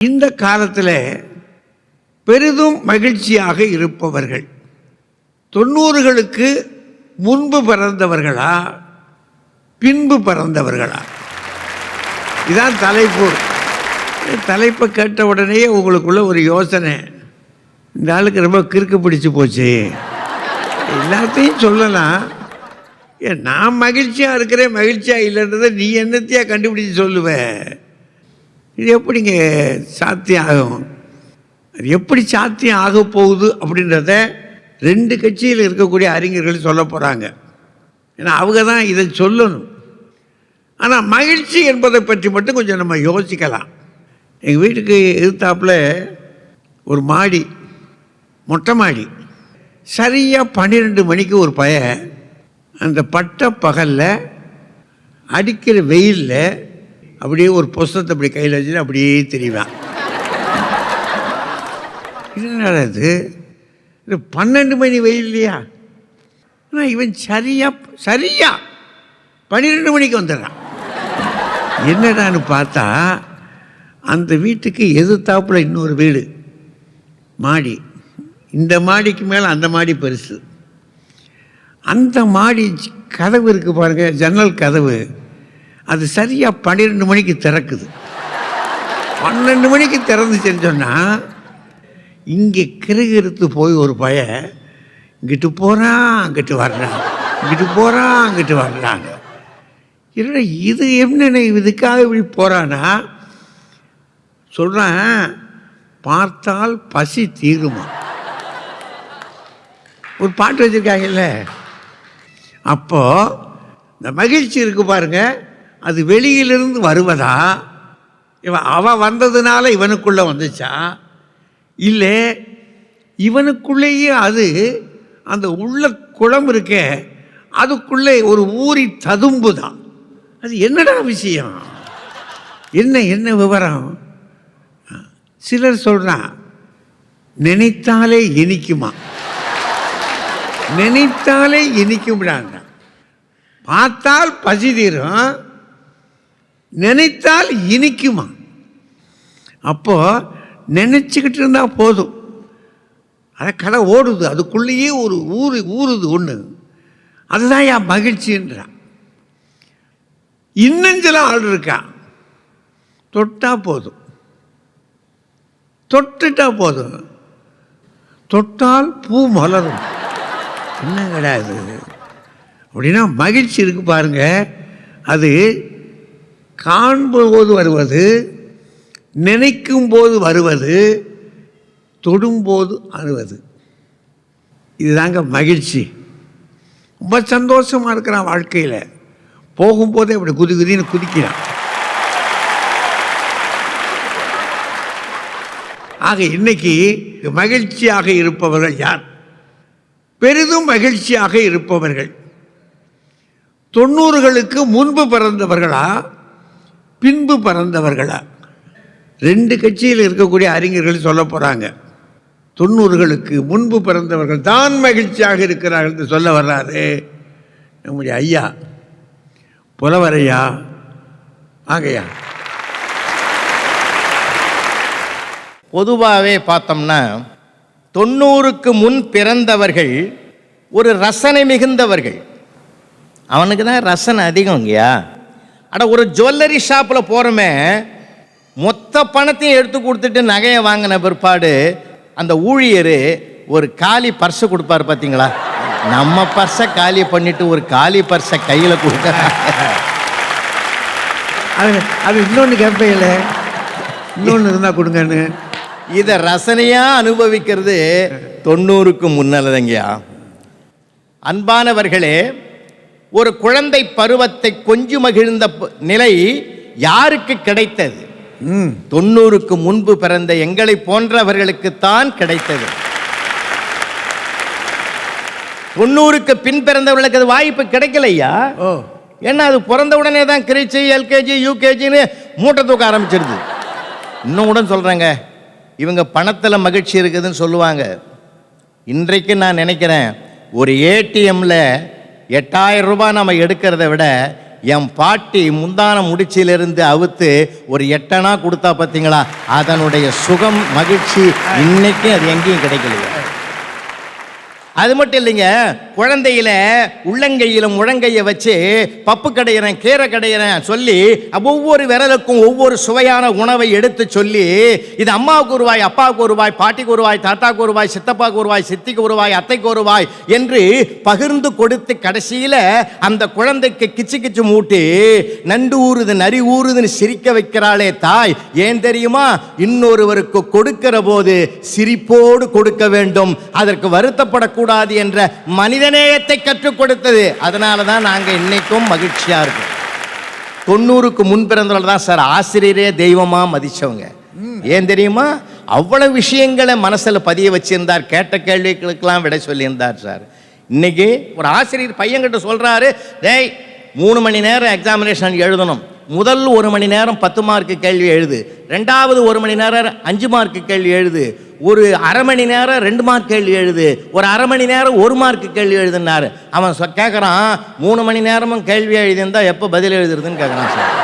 இந்த காலத்தில் பெரிதும் மகிழ்ச்சியாக இருப்பவர்கள் 90களுக்கு முன்பு பிறந்தவர்களா பின்பு பிறந்தவர்களா? இதான் தலைப்பு. தலைப்பை கேட்ட உடனே உங்களுக்குள்ள ஒரு யோசனை, இந்த ஆளுக்கு ரொம்ப கிறுக்கு பிடிச்சி போச்சு. எல்லாத்தையும் சொல்லலாம், நான் மகிழ்ச்சியாக இருக்கிறேன் மகிழ்ச்சியாக இல்லைன்றதை நீ என்னத்தையா கண்டுபிடிச்சி சொல்லுவேன்? இது எப்படிங்க சாத்தியம் ஆகும்? அது எப்படி சாத்தியம் ஆக போகுது அப்படின்றத 2 கட்சியில் இருக்கக்கூடிய அறிஞர்கள் சொல்ல போகிறாங்க. ஏன்னா அவங்க தான் இதை சொல்லணும். ஆனால் மகிழ்ச்சி என்பதை பற்றி மட்டும் கொஞ்சம் நம்ம யோசிக்கலாம். எங்கள் வீட்டுக்கு எதிர்த்தாப்பில் ஒரு மாடி, மொட்டை மாடி. சரியாக 12 மணிக்கு ஒரு பையன் அந்த பட்ட பகலில் அடிக்கிற வெயிலில் அப்படியே ஒரு புஸ்தத்தை அப்படி கையில் வச்சுட்டு அப்படியே தெரியுவான். என்னடா இது 12 மணி வெயில் இல்லையா? ஆனால் இவன் சரியா 12 மணிக்கு வந்துடுறான். என்னடான்னு பார்த்தா அந்த வீட்டுக்கு எதிர்த்தாப்புல இன்னொரு வீடு மாடி. இந்த மாடிக்கு மேலே அந்த மாடி பெருசு. அந்த மாடி கதவு இருக்குது பாருங்கள், ஜன்னல் கதவு, அது சரியாக 12 மணிக்கு திறக்குது. 12 மணிக்கு திறந்துச்சுன்னு சொன்னால் இங்கே கிருகிருத்து போய் ஒரு பையன் இங்கிட்டு போகிறான் அங்கிட்டு வர்றான், இங்கிட்டு போகிறான் அங்கிட்டு வர்றாங்க. இல்லை இது என்ன, இதுக்காக இப்படி போகிறான்னா சொல்கிறான், பார்த்தால் பசி தீருமா. ஒரு பாட்டு வச்சுருக்காங்கல்ல. அப்போது இந்த மகிழ்ச்சி இருக்கு பாருங்க, அது வெளியிலிருந்து வருவதா, அவன் வந்ததுனால இவனுக்குள்ளே வந்துச்சா, இல்லை இவனுக்குள்ளேயே அது அந்த உள்ள குளம் இருக்கே அதுக்குள்ளே ஒரு ஊறி ததும்பு தான். அது என்னடா விஷயம், என்ன விவரம்? சிலர் சொல்கிறான் நினைத்தாலே இனிக்குமா, நினைத்தாலே இனிக்கும்டாங்க. பார்த்தால் பசி தீரும், நினைத்தால் இனிக்குமா. அப்போது நினச்சிக்கிட்டு இருந்தால் போதும், அதை கடை ஓடுது, அதுக்குள்ளேயே ஒரு ஊறுது ஒன்று. அதுதான் என் மகிழ்ச்சின்றான். இன்னஞ்சல ஆள் இருக்கா, தொட்டா போதும், தொட்டுட்டா போதும், தொட்டால் பூ மலரும். என்ன கிடையாது அப்படின்னா மகிழ்ச்சி இருக்கு பாருங்க, அது காண்போது வருவது, நினைக்கும் போது வருவது, தொடும்போது அறுவது. இதுதாங்க மகிழ்ச்சி. ரொம்ப சந்தோஷமாக இருக்கிறான் வாழ்க்கையில், போகும்போதே அப்படி குதின்னு குதிக்கிறான். ஆக இன்னைக்கு மகிழ்ச்சியாக இருப்பவர்கள் யார்? பெரிதும் மகிழ்ச்சியாக இருப்பவர்கள் 90களுக்கு முன்பு பிறந்தவர்களா பின்பு பிறந்தவர்களா? 2 கட்சியில் இருக்கக்கூடிய அறிஞர்கள் சொல்ல போகிறாங்க. 90களுக்கு முன்பு பிறந்தவர்கள் தான் மகிழ்ச்சியாக இருக்கிறார்கள் என்று சொல்ல வர்றாரு நம்முடைய ஐயா புலவரையா. ஆகையா பொதுவாகவே பார்த்தோம்னா 90க்கு முன் பிறந்தவர்கள் ஒரு ரசனை மிகுந்தவர்கள். அவனுக்கு தான் ரசனை அதிகங்கய்யா. அட ஒரு ஜுவல்லரி ஷாப்பில் போகிறோமே, மொத்த பணத்தையும் எடுத்து கொடுத்துட்டு நகையை வாங்கின பிற்பாடு அந்த ஊழியர் ஒரு காலி பர்ஸை கொடுப்பார் பார்த்தீங்களா? நம்ம பர்ஸை காலி பண்ணிட்டு ஒரு காலி பர்ஸை கையில் கொடுக்க, அது இன்னொன்று கேட்பையில இன்னொன்று இருந்தால் கொடுங்கன்னு. இதை ரசனையாக அனுபவிக்கிறது 90க்கு முன்னாலதாங்கய்யா. அன்பானவர்களே, ஒரு குழந்தை பருவத்தை கொஞ்சி மகிழ்ந்த நிலை யாருக்கு கிடைத்தது? 90க்கு முன்பு பிறந்த எங்களை போன்றவர்களுக்குத்தான் கிடைத்தது. 90க்கு பின் பிறந்தவர்களுக்கு அது வாய்ப்பு கிடைக்கலையா? ஏன்னா அது பிறந்த உடனே தான் கிரிச்சி, எல்கேஜி, யூகேஜின்னு மூட்டை தூக்க ஆரம்பிச்சிருது. இன்னும் கூட சொல்கிறாங்க, இவங்க பணத்தில் மகிழ்ச்சி இருக்குதுன்னு சொல்லுவாங்க. இன்றைக்கு நான் நினைக்கிறேன், ஒரு ஏடிஎம்மில் 8000 ரூபாய் நம்ம எடுக்கிறத விட என் பாட்டி முந்தான முடிச்சிலிருந்து அவுத்து ஒரு 8 அணா கொடுத்தா பார்த்தீங்களா, அதனுடைய சுகம் மகிழ்ச்சி இன்னைக்கும் அது எங்கேயும் கிடைக்கலையே. அது மட்டும் இல்லைங்க, குழந்தையில உள்ளங்கையில முழங்கையை வச்சு பப்பு கடையிறேன் கீரை கடையிறேன் சொல்லி ஒவ்வொரு விரலுக்கும் ஒவ்வொரு சுவையான உணவை எடுத்து சொல்லி, இது அம்மாவுக்கு ஒரு வாய், அப்பாவுக்கு ஒரு வாய், பாட்டிக்கு ஒரு வாய், தாத்தாக்கு ஒரு வாய், சித்தப்பாவுக்கு ஒரு வாய், சித்திக்கு ஒரு வாய், அத்தைக்கு ஒரு வாய் என்று பகிர்ந்து கொடுத்து கடைசியில அந்த குழந்தைக்கு கிச்சு கிச்சு மூட்டி நண்டு ஊறுது நரி ஊறுதுன்னு சிரிக்க வைக்கிறாளே தாய். ஏன் தெரியுமா? இன்னொருவருக்கு கொடுக்கிற போது சிரிப்போடு கொடுக்க வேண்டும், அதற்கு வருத்தப்படக்கூடாது என்ற மனிதநேயத்தை கற்றுக் கொடுத்தது. அதனால தான் நாங்கள் இன்னைக்கும் மகிழ்ச்சியா இருக்கோம். 90க்கு முன் பிறந்தவர்கள் தான் சார் ஆசிரியரே தெய்வமா மதிச்சவங்க. ஏன் தெரியுமா? அவ்வளவு விஷயங்களை மனசுல பதிய வச்சிருந்தார், கேட்ட கேள்விகளுக்கெல்லாம் விடை சொல்லியிருந்தார் சார். இன்னைக்கு ஒரு ஆசிரியர் பையன்கிட்ட சொல்றாரு, டேய் 3 மணி நேரம் எக்ஸாமினேஷன் எழுதணும், முதல் 1 மணி நேரம் 10 மார்க்கு கேள்வி எழுது, ரெண்டாவது 1 மணி நேரம் 5 மார்க்கு கேள்வி எழுது, ஒரு அரை மணி நேரம் 2 மார்க் கேள்வி எழுது, ஒரு அரை மணி நேரம் 1 மார்க்கு கேள்வி எழுதுனாரு. அவன் கேட்குறான், 3 மணி நேரமும் கேள்வி எழுதியிருந்தா எப்போ பதில் எழுதுறதுன்னு கேட்குறான் சார்.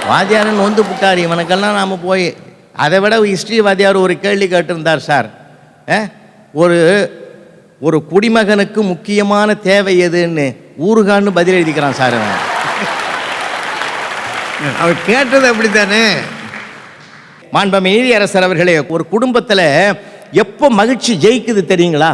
வாத்தியாரன் வந்து புட்டார் இவனுக்கெல்லாம் நாம் போய். அதை விட ஹிஸ்ட்ரி வாத்தியார் ஒரு கேள்வி கேட்டிருந்தார் சார். ஒரு குடிமகனுக்கு முக்கியமான தேவை எதுன்னு ஊருகான்னு பதில் எழுதிக்கிறான் சார். அவர் கேட்டது அப்படித்தானே. மாண்புமிகு நீதியரசர் அவர்களே, ஒரு குடும்பத்தில் எப்போ மகிழ்ச்சி ஜெயிக்குது தெரியுங்களா?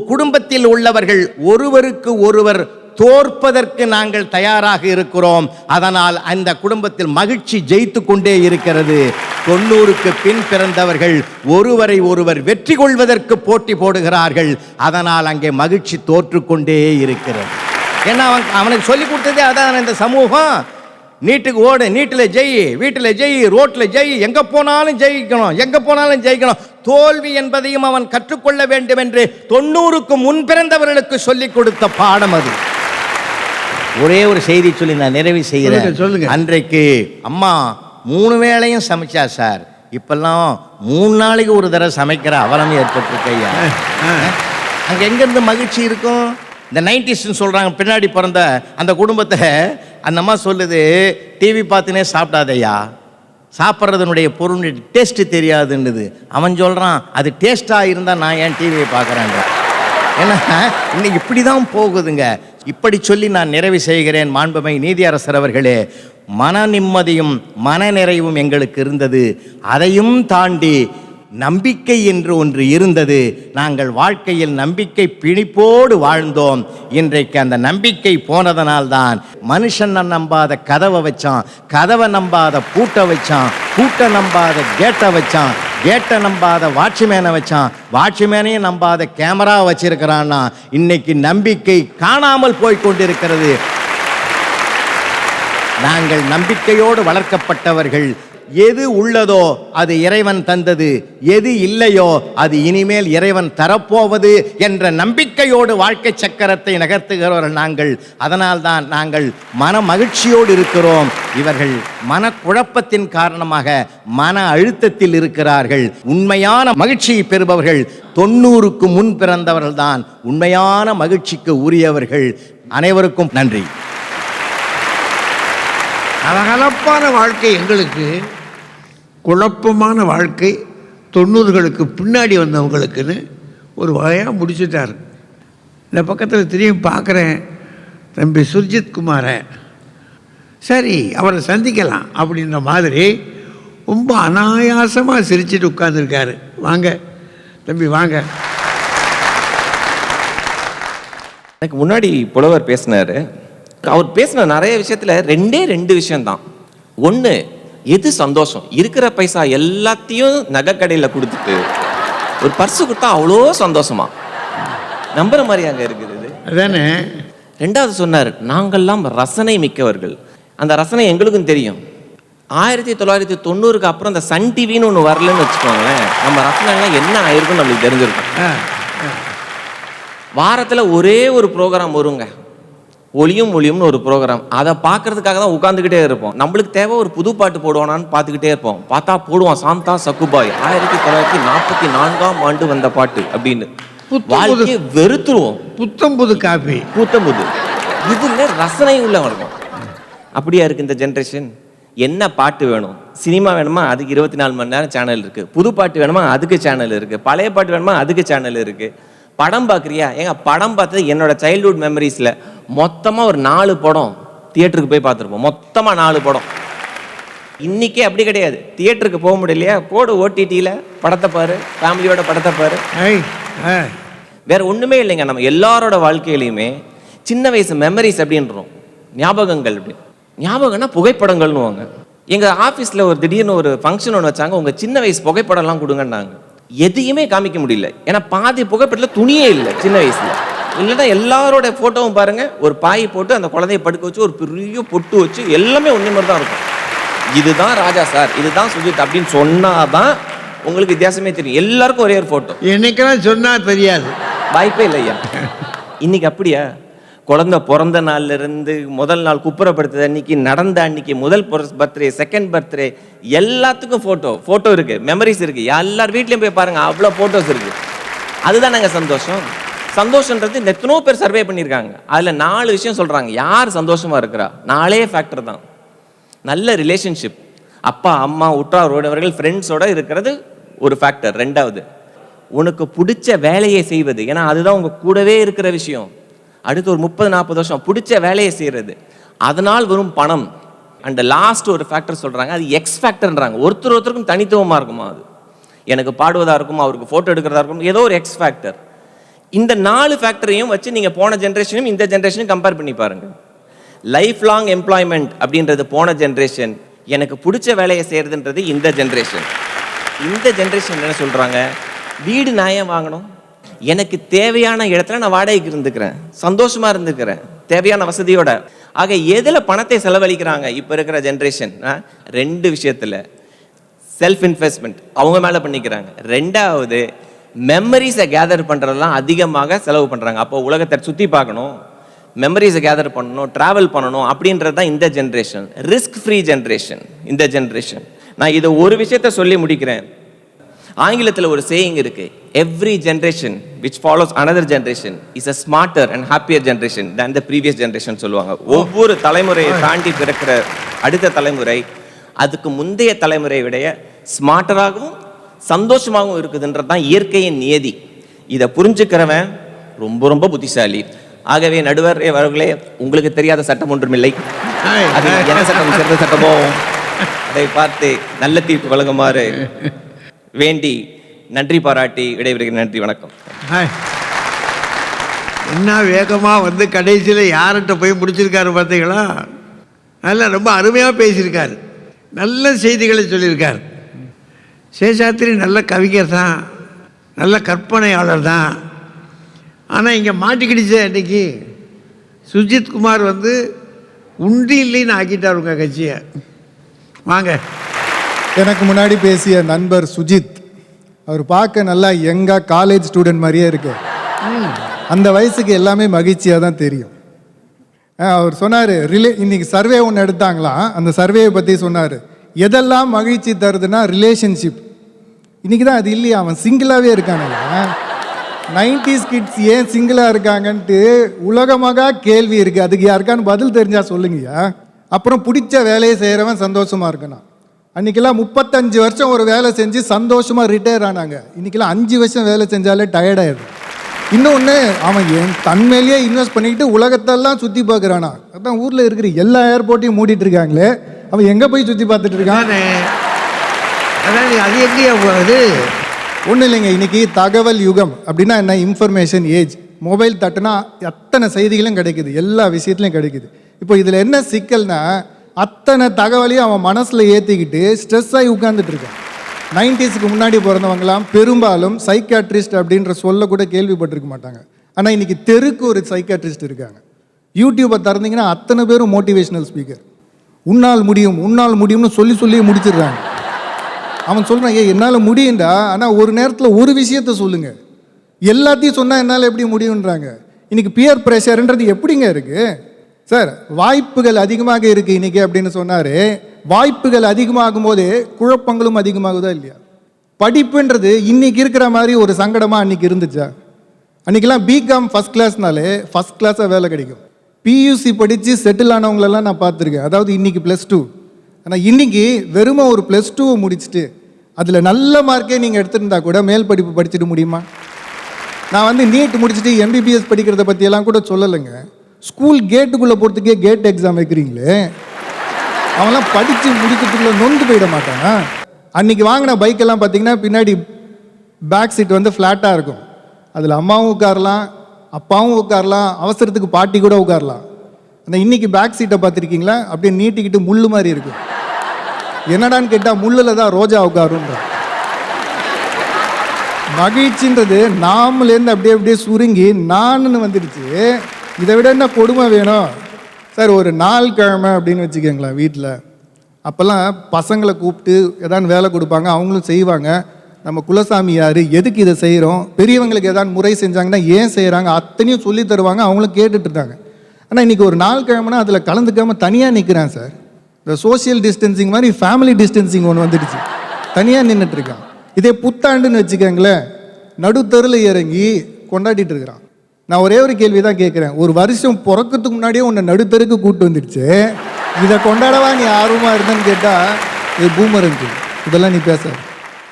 குடும்பத்தில் உள்ளவர்கள் ஒருவருக்கு ஒருவர் தோற்பதற்கு நாங்கள் தயாராக இருக்கிறோம். அதனால் அந்த குடும்பத்தில் மகிழ்ச்சி ஜெயித்து கொண்டே இருக்கிறது. 90க்கு பின் பிறந்தவர்கள் ஒருவரை ஒருவர் வெற்றி கொள்வதற்கு போட்டி போடுகிறார்கள். அதனால் அங்கே மகிழ்ச்சி தோற்றுக்கொண்டே இருக்கிறது. ஏன்னா அவனுக்கு சொல்லி கொடுத்ததே அதான் இந்த சமூகம். நீட்டுக்கு ஓடு, நீட்டில் ஜெய், வீட்டில் ஜெய், ரோட்டில் ஜெய், எங்கே போனாலும் ஜெயிக்கணும், எங்கே போனாலும் ஜெயிக்கணும். தோல்வி என்பதையும் அவன் கற்றுக்கொள்ள வேண்டும் என்று 90க்கு முன் பிறந்தவர்களுக்கு சொல்லிக் கொடுத்த பாடம் அது. ஒரே ஒரு செய்தி சொல்லி நான் நிறைவு செய்கிறேன். சொல்லுங்க. அன்றைக்கு அம்மா 3 வேளையும் சமைச்சா சார். இப்பெல்லாம் 3 நாளைக்கு ஒரு தடவை சமைக்கிற அவலம் ஏற்பட்டிருக்கையா. அங்கே எங்கேருந்து மகிழ்ச்சி இருக்கும்? இந்த 90s சொல்கிறாங்க, பின்னாடி பிறந்த அந்த குடும்பத்தை அந்த அம்மா சொல்லுது, டிவி பார்த்துனே சாப்பிடாதையா, சாப்பிட்றதுனுடைய பொருள் டேஸ்ட்டு தெரியாதுன்னுது. அவன் சொல்கிறான், அது டேஸ்ட்டாக இருந்தால் நான் ஏன் டிவியை பார்க்குறேன்ற. ஏன்னா இன்னைக்கு இப்படி தான் போகுதுங்க. இப்படி சொல்லி நான் நிறைவு செய்கிறேன். மாண்புமிகு நீதியரசர் அவர்களே, மன நிம்மதியும் மன நிறைவும் எங்களுக்கு இருந்தது. அதையும் தாண்டி நம்பிக்கை என்று ஒன்று இருந்தது. நாங்கள் வாழ்க்கையில் நம்பிக்கை பிணிப்போடு வாழ்ந்தோம். இன்றைக்கு அந்த நம்பிக்கை போனதனால்தான் மனுஷன் நம்பாத கதவை வச்சான், கதவை நம்பாத பூட்டை வச்சான், பூட்டை நம்பாத கேட்டை வச்சான், கேட்டை நம்பாத வாட்ச்மேனை வச்சான், வாட்ச்மேனையும் நம்பாத கேமரா வச்சிருக்கிறான்னா இன்னைக்கு நம்பிக்கை காணாமல் போய் கொண்டிருக்கிறது. நாங்கள் நம்பிக்கையோடு வளர்க்கப்பட்டவர்கள். எது உள்ளதோ அது இறைவன் தந்தது, எது இல்லையோ அது இனிமேல் இறைவன் தரப்போவது என்ற நம்பிக்கையோடு வாழ்க்கை சக்கரத்தை நகர்த்துகிறவர்கள் நாங்கள். அதனால்தான் நாங்கள் மன மகிழ்ச்சியோடு இருக்கிறோம். இவர்கள் மனக்குழப்பத்தின் காரணமாக மன அழுத்தத்தில் இருக்கிறார்கள். உண்மையான மகிழ்ச்சியை பெறுபவர்கள் 90க்கு முன் பிறந்தவர்கள் தான் உண்மையான மகிழ்ச்சிக்கு உரியவர்கள். அனைவருக்கும் நன்றி. கலகலப்பான வாழ்க்கை எங்களுக்கு, குழப்பமான வாழ்க்கை 90களுக்கு பின்னாடி வந்தவங்களுக்குன்னு ஒரு வகையாக முடிச்சுட்டார். இந்த பக்கத்தில் திரும்பி பார்க்குறேன் தம்பி சுர்ஜித் குமாரை. சரி, அவரை சந்திக்கலாம் அப்படின்ற மாதிரி ரொம்ப அனாயாசமாக சிரிச்சுட்டு உட்கார்ந்துருக்காரு. வாங்க தம்பி வாங்க. எனக்கு முன்னாடி புலவர் பேசினார். அவர் பேசின நிறைய விஷயத்தில் 2 விஷயம்தான். ஒன்று, எது சந்தோஷம், இருக்கிற பைசா எல்லாத்தையும் நகைக்கடையில் கொடுத்துட்டு ஒரு பர்ஸு கொடுத்தா அவ்வளோ சந்தோஷமா, நம்புற மாதிரி அங்கே இருக்குது அதானே. 2வது சொன்னார், நாங்கள்லாம் ரசனை மிக்கவர்கள். அந்த ரசனை எங்களுக்கும் தெரியும். 1990க்கு அப்புறம் இந்த சன் டிவின்னு ஒன்று வரலன்னு வச்சுக்கோங்களேன், நம்ம ரசனைலாம் என்ன ஆயிருக்குன்னு நம்மளுக்கு தெரிஞ்சிருக்கும். வாரத்தில் ஒரே ஒரு ப்ரோக்ராம் வருங்க, ஒளியும் ஒளியும்னு ஒரு ப்ரோக்ராம். அதை பார்க்கறதுக்காக தான் உட்காந்துக்கிட்டே இருப்போம். நம்மளுக்கு தேவை ஒரு புது பாட்டு போடுவானான்னு பார்த்துக்கிட்டே இருப்போம். பார்த்தா போடுவான் சாந்தா சக்குபாய் 1944ஆம் ஆண்டு வந்த பாட்டு அப்படின்னு. வாழ்க்கையை வெறுத்துருவோம். புத்தம் புது காப்பி, புத்தம் புது. இதுல ரசனை உள்ளவன் இருக்கும். அப்படியா இருக்குது இந்த ஜென்ரேஷன்? என்ன பாட்டு வேணும், சினிமா வேணுமா, அதுக்கு 24 மணி நேரம் சேனல் இருக்குது. புது பாட்டு வேணுமா, அதுக்கு சேனல் இருக்குது. பழைய பாட்டு வேணுமா, அதுக்கு சேனல் இருக்குது. படம் பார்க்குறியா? ஏங்க படம் பார்த்தது என்னோட சைல்ட்ஹுட் மெமரிஸில் மொத்தமாக ஒரு 4 படம் தியேட்டருக்கு போய் பார்த்துருப்போம். மொத்தமாக 4 படம். இன்றைக்கே அப்படி கிடையாது. தியேட்டருக்கு போக முடியலையா, போடு ஓடிடியில் படத்தை பாரு, ஃபேமிலியோட படத்தை பாரு. வேற ஒன்றுமே இல்லைங்க. நம்ம எல்லாரோட வாழ்க்கையிலையுமே சின்ன வயசு மெமரிஸ் அப்படின்றோம், ஞாபகங்கள். அப்படி ஞாபகம்னா புகைப்படங்கள்னுவாங்க. எங்கள் ஆஃபீஸில் ஒரு திடீர்னு ஒரு ஃபங்க்ஷன் ஒன்று வச்சாங்க. உங்கள் சின்ன வயசு புகைப்படம்லாம் கொடுங்கன்னாங்க. எதையுமே காமிக்க முடியல, ஏன்னா பாதி புகைப்படத்தில் துணியே இல்லை சின்ன வயசில். இல்லைன்னா எல்லாரோட ஃபோட்டோவும் பாருங்கள், ஒரு பாய் போட்டு அந்த குழந்தைய படுக்க வச்சு ஒரு பெரிய பொட்டு வச்சு எல்லாமே ஒன்றே மாதிரி தான் இருக்கும். இதுதான் ராஜா சார், இதுதான் சுஜித் அப்படின்னு சொன்னாதான் உங்களுக்கு வித்தியாசமே தெரியும். எல்லாருக்கும் ஒரே ஒரு ஃபோட்டோ. என்னைக்கெல்லாம் சொன்னால் தெரியாது, வாய்ப்பே இல்லையா. இன்னைக்கு அப்படியா? குழந்தை பிறந்த நாள்ல இருந்து முதல் நாள் குப்புறப்படுத்துறது அன்னைக்கு, நடந்த அன்னைக்கு, முதல் பர்த்டே, செகண்ட் பர்த்டே, எல்லாத்துக்கும் ஃபோட்டோ இருக்கு, மெமரிஸ் இருக்கு. எல்லார் வீட்லையும் போய் பாருங்க, அவ்வளோ ஃபோட்டோஸ் இருக்கு. அதுதான் நாங்கள் சந்தோஷம். சந்தோஷன்றது எத்தனோ பேர் சர்வே பண்ணியிருக்காங்க. அதில் 4 விஷயம் சொல்றாங்க. யார் சந்தோஷமா இருக்கிறா? 4 ஃபேக்டர் தான். நல்ல ரிலேஷன்ஷிப், அப்பா அம்மா உற்றாரோடவர்கள் ஃப்ரெண்ட்ஸோட இருக்கிறது ஒரு ஃபேக்டர். 2வது, உனக்கு பிடிச்ச வேலையை செய்வது, ஏன்னா அதுதான் உங்க கூடவே இருக்கிற விஷயம். அடுத்து ஒரு 30-40 வருஷம் பிடிச்ச வேலையை செய்யறது, அதனால் வரும் பணம். அண்ட் லாஸ்ட் ஒரு ஃபேக்டர் சொல்றாங்க, அது எக்ஸ் ஃபேக்டர்ன்றாங்க. ஒருத்தருக்கும் தனித்துவமா இருக்குமா அது. எனக்கு பாடுவதா இருக்கும், அவருக்கு போட்டோ எடுக்கிறதா இருக்கும், ஏதோ ஒரு எக்ஸ் ஃபேக்டர். இந்த 4 ஃபேக்டரையும் வச்சு நீங்க போன ஜென்ரேஷனும் இந்த ஜென்ரேஷனும் கம்பேர் பண்ணி பாருங்க. லைஃப் லாங் எம்ப்ளாய்மெண்ட் அப்படின்றது போன ஜென்ரேஷன், எனக்கு பிடிச்ச வேலையை செய்யறதுன்றது இந்த ஜென்ரேஷன். இந்த ஜென்ரேஷன் என்ன சொல்றாங்க, வீடு நான் ஏன் வாங்கணும், எனக்கு தேவையான இடத்துல நான் வாடகைக்கு இருந்துக்கிறேன், சந்தோஷமா இருந்துக்கிறேன், தேவையான வசதியோட. ஆக எதுல பணத்தை செலவழிக்கிறாங்க இப்ப இருக்கிற ஜென்ரேஷன்? 2 விஷயத்துல. செல்ஃப் இன்வெஸ்ட்மெண்ட் அவங்க மேல பண்ணிக்கிறாங்க. 2வது, மெமரிஸை கேதர் பண்றதெல்லாம் அதிகமாக செலவு பண்றாங்க. அப்போ உலகத்தை சுத்தி பார்க்கணும், மெமரிஸை கேதர் பண்ணணும், டிராவல் பண்ணணும் அப்படின்றது தான் இந்த ஜென்ரேஷன். ரிஸ்க் ஃப்ரீ ஜென்ரேஷன் இந்த ஜென்ரேஷன். நான் இதை ஒரு விஷயத்த சொல்லி முடிக்கிறேன். ஆங்கிலத்தில் ஒரு சேயிங் இருக்கு, every generation which follows another generation is a smarter and happier generation than the previous generation சொல்லுவாங்க. ஒவ்வொரு தலைமுறையை தாண்டி பிறக்கிற அடுத்த தலைமுறை அதுக்கு முந்தைய தலைமுறை விட ஸ்மார்ட்டராகவும் சந்தோஷமாகவும் இருக்குதுன்றது தான் இயற்கையின் நியதி. இதை புரிஞ்சுக்கிறவன் ரொம்ப ரொம்ப புத்திசாலி. ஆகவே நடுவர் அவர்களே, உங்களுக்கு தெரியாத சட்டம் ஒன்றுமில்லை. அது என்ன சட்டம், சிறந்த சட்டமோ அதை பார்த்து நல்ல தீர்ப்பு வழங்குமாறு வேண்டி நன்றி பாராட்டி விடைபெறுகிறேன். நன்றி, வணக்கம். என்ன வேகமாக வந்து கடைசியில் யார்கிட்ட போய் முடிச்சிருக்காரு பார்த்தீங்களா? அதெல்லாம் ரொம்ப அருமையாக பேசியிருக்காரு, நல்ல செய்திகளை சொல்லியிருக்கார். சேஷாத்திரி நல்ல கவிஞர் தான், நல்ல கற்பனையாளர் தான். ஆனால் இங்கே மாட்டிக்கிடுச்ச அன்றைக்கி சுஜித் குமார் வந்து உண்டி இல்லைன்னு ஆக்கிட்டார் உங்கள் கட்சியை. வாங்க. எனக்கு முன்னாடி பேசிய நண்பர் சுஜித், அவர் பார்க்க நல்லா யங்காக காலேஜ் ஸ்டூடெண்ட் மாதிரியே இருக்கு. அந்த வயசுக்கு எல்லாமே மகிழ்ச்சியாக தான் தெரியும். அவர் சொன்னார், இன்னைக்கு சர்வே ஒன்று எடுத்தாங்களாம், அந்த சர்வேயை பற்றி சொன்னார். எதெல்லாம் மகிழ்ச்சி தருதுன்னா ரிலேஷன்ஷிப். இன்னைக்கு தான் அது இல்லையா, அவன் சிங்கிளாகவே இருக்கானுங்க. 90s கிட்ஸ் ஏன் சிங்கிளாக இருக்காங்கன்ட்டு உலகமாக கேள்வி இருக்குது. அதுக்கு யாருக்கான்னு பதில் தெரிஞ்சால் சொல்லுங்கய்யா. அப்புறம் பிடிச்ச வேலையை செய்கிறவன் சந்தோஷமாக இருக்கணும். அன்றைக்கெல்லாம் 35 வருஷம் ஒரு வேலை செஞ்சு சந்தோஷமாக ரிட்டையர் ஆனாங்க. இன்றைக்கெல்லாம் 5 வருஷம் வேலை செஞ்சாலே டயர்டாயிடும். இன்னொன்று, அவன் தன்மையிலேயே இன்வெஸ்ட் பண்ணிக்கிட்டு உலகத்தெல்லாம் சுற்றி பார்க்குறானா. அதான் ஊரில் இருக்கிற எல்லா ஏர்போர்ட்டையும் மூடிட்டு இருக்காங்களே, அவன் எங்கே போய் சுற்றி பார்த்துட்டு இருக்கான்? அதாவது அது எப்படி அது ஒன்றும் இல்லைங்க. இன்றைக்கி தகவல் யுகம் அப்படின்னா என்ன, இன்ஃபர்மேஷன் ஏஜ். மொபைல் தட்டுனா அத்தனை செய்திகளும் கிடைக்குது, எல்லா விஷயத்துலையும் கிடைக்குது. இப்போ இதில் என்ன சிக்கல்னா, அத்தனை தகவலையும் அவன் மனசில் ஏற்றிக்கிட்டு ஸ்ட்ரெஸ் ஆகி உட்கார்ந்துட்டு இருக்கான். 90ஸ்க்கு முன்னாடி பிறந்தவங்களாம் பெரும்பாலும் சைக்காட்ரிஸ்ட் அப்படின்ற சொல்ல கூட கேள்விப்பட்டிருக்க மாட்டாங்க. ஆனால் இன்றைக்கி தெருக்கு ஒரு சைக்காட்ரிஸ்ட் இருக்காங்க. யூடியூப்பை திறந்தீங்கன்னா அத்தனை பேரும் மோட்டிவேஷனல் ஸ்பீக்கர். உன்னால் முடியும் உன்னால் முடியும்னு சொல்லி முடிச்சிடுறாங்க. அவன் சொல்கிறான், என்னால் முடியும்டா, ஆனால் ஒரு நேரத்தில் ஒரு விஷயத்த சொல்லுங்கள், எல்லாத்தையும் சொன்னால் என்னால் எப்படி முடியுன்றாங்க. இன்றைக்கி பியர் ப்ரெஷர்ன்றது எப்படிங்க இருக்குது சார்? வாய்ப்புகள் அதிகமாக இருக்குது இன்றைக்கி அப்படின்னு சொன்னார். வாய்ப்புகள் அதிகமாகும் போதே குழப்பங்களும் அதிகமாகுதா இல்லையா? படிப்புன்றது இன்றைக்கி இருக்கிற மாதிரி ஒரு சங்கடமாக அன்றைக்கி இருந்துச்சா? அன்றைக்கெல்லாம் பிகாம் ஃபஸ்ட் கிளாஸ்னாலே ஃபஸ்ட் கிளாஸாக வேலை கிடைக்கும். பியூசி படித்து செட்டில் ஆனவங்களெல்லாம் நான் பார்த்துருக்கேன். அதாவது இன்றைக்கி +2. ஆனால் இன்றைக்கி வெறுமை ஒரு +2 முடிச்சுட்டு அதில் நல்ல மார்க்கே நீங்கள் எடுத்துருந்தா கூட மேல் படிப்பு படிச்சுட்டு முடியுமா? நான் வந்து நீட் முடிச்சுட்டு எம்பிபிஎஸ் படிக்கிறத பற்றியெல்லாம் கூட சொல்லலைங்க. ஸ்கூல் கேட்டுக்குள்ளே போகிறதுக்கே கேட் எக்ஸாம் வைக்கிறீங்களே, அவன்லாம் படித்து முடிக்கிறதுக்குள்ளே நொந்து போயிட மாட்டானா? அன்றைக்கி வாங்கின பைக்கெல்லாம் பார்த்தீங்கன்னா பின்னாடி பேக் சீட் வந்து ஃப்ளாட்டாக இருக்கும். அதில் அம்மாவும் உட்காரலாம், அப்பாவும் உட்காரலாம், அவசரத்துக்கு பாட்டி கூட உட்காரலாம். ஆனால் இன்றைக்கி பேக் சீட்டை பார்த்துருக்கீங்களா? அப்படியே நீட்டிக்கிட்டு முள் மாதிரி இருக்கும். என்னடான்னு கேட்டால் முள்ளில் தான் ரோஜா உட்காருன்ற. மகிழ்ச்சின்றது நாமலேருந்து அப்படியே அப்படியே சுருங்கி நான்னு வந்துடுச்சு. இதை விட என்ன கொடுமை வேணும் சார்? ஒரு நாள் கிழமை அப்படின்னு வச்சுக்கோங்களேன் வீட்டில். அப்போல்லாம் பசங்களை கூப்பிட்டு ஏதாவது வேலை கொடுப்பாங்க, அவங்களும் செய்வாங்க. நம்ம குலசாமி யார், எதுக்கு இதை செய்கிறோம், பெரியவங்களுக்கு ஏதாவது முறை செஞ்சாங்கன்னா ஏன் செய்கிறாங்க, அத்தனையும் சொல்லி தருவாங்க, அவங்களும் கேட்டுட்டு இருந்தாங்க. ஆனால் இன்றைக்கி ஒரு நாள் கிழமைனா அதில் கலந்துக்காமல் தனியாக நிற்கிறேன் சார். இந்த சோஷியல் டிஸ்டன்சிங் மாதிரி ஃபேமிலி டிஸ்டன்சிங் ஒன்று வந்துடுச்சு, தனியாக நின்றுட்டுருக்கான். இதே புத்தாண்டுன்னு வச்சுக்கோங்களேன், நடுத்தருவில் இறங்கி கொண்டாடிட்டு இருக்கிறான். நான் ஒரே ஒரு கேள்வி தான் கேட்குறேன், ஒரு வருஷம் பிறக்கிறதுக்கு முன்னாடியே உன்னை நடுத்தருக்கு கூப்பிட்டு வந்துடுச்சு, இதை கொண்டாடவா நீ ஆர்வமாக இருந்தேன்னு கேட்டால் இது பூமர் அங்கிள், இதெல்லாம் நீ பேச.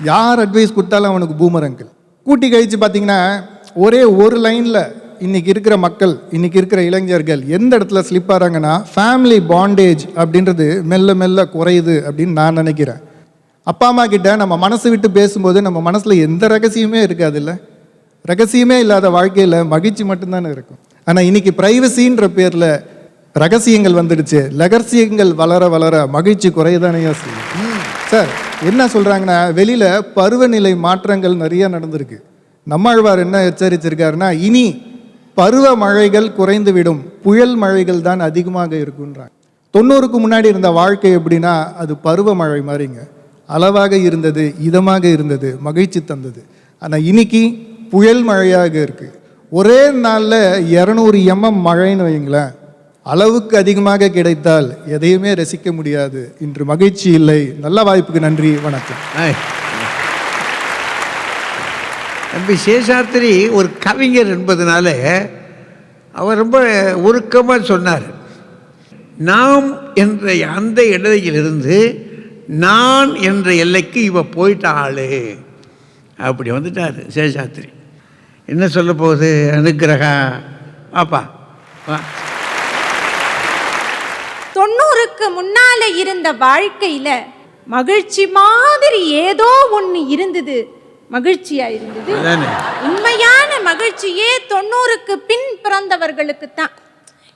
யார் அட்வைஸ் கொடுத்தாலும் அவனுக்கு பூமர் அங்கிள். கூட்டி கழித்து பார்த்தீங்கன்னா ஒரே ஒரு லைனில் இன்றைக்கி இருக்கிற மக்கள், இன்றைக்கி இருக்கிற இளைஞர்கள் எந்த இடத்துல ஸ்லிப் ஆகிறாங்கன்னா, ஃபேமிலி பாண்டேஜ் அப்படின்றது மெல்ல மெல்ல குறையுது அப்படின்னு நான் நினைக்கிறேன். அப்பா அம்மா கிட்ட நம்ம மனசு விட்டு பேசும்போது நம்ம மனசில் எந்த ரகசியமே இருக்காது இல்லை. ரகசியமே இல்லாத வாழ்க்கையில் மகிழ்ச்சி மட்டும்தானே இருக்கும். ஆனால் இன்னைக்கு ப்ரைவசின்ற பேரில் ரகசியங்கள் வந்துடுச்சு. ரகசியங்கள் வளர வளர மகிழ்ச்சி குறையதானே செய்யும். சார் என்ன சொல்கிறாங்கன்னா, வெளியில் பருவநிலை மாற்றங்கள் நிறைய நடந்திருக்கு. நம்மாழ்வார் என்ன எச்சரிச்சிருக்காருன்னா, இனி பருவ மழைகள் குறைந்து விடும், புயல் மழைகள் தான் அதிகமாக இருக்குன்றாங்க. 90க்கு முன்னாடி இருந்த வாழ்க்கை எப்படின்னா அது பருவமழை மாதிரிங்க, அளவாக இருந்தது, இதமாக இருந்தது, மகிழ்ச்சி தந்தது. ஆனால் இன்னைக்கு புயல் மழையாக இருக்குது. ஒரே நாளில் 200 mm மழைன்னு வைங்களேன், அளவுக்கு அதிகமாக கிடைத்தால் எதையுமே ரசிக்க முடியாது. இன்று மகிழ்ச்சி இல்லை. நல்ல வாய்ப்புக்கு நன்றி, வணக்கம். தம்பி சேஷாத்திரி ஒரு கவிஞர் என்பதனால அவர் ரொம்ப உருக்கமாக சொன்னார். நாம் என்ற அந்த எல்லையிலிருந்து நான் என்ற எல்லைக்கு இவ போயிட்டாளே, அப்படி வந்துட்டார் சேஷாத்திரி. என்ன சொல்ல போகுது அனுக்கிரகா? ஆப்பா வா. 90க்கு முன்னால இருந்த வாழ்க்கையில மகிழ்ச்சி மாதிரி ஏதோ ஒண்ணு இருந்தது, மகிழ்ச்சியா இருந்தது. உண்மையான மகிழ்ச்சியே 90க்கு பின் பிறந்தவர்களுக்கு தான்.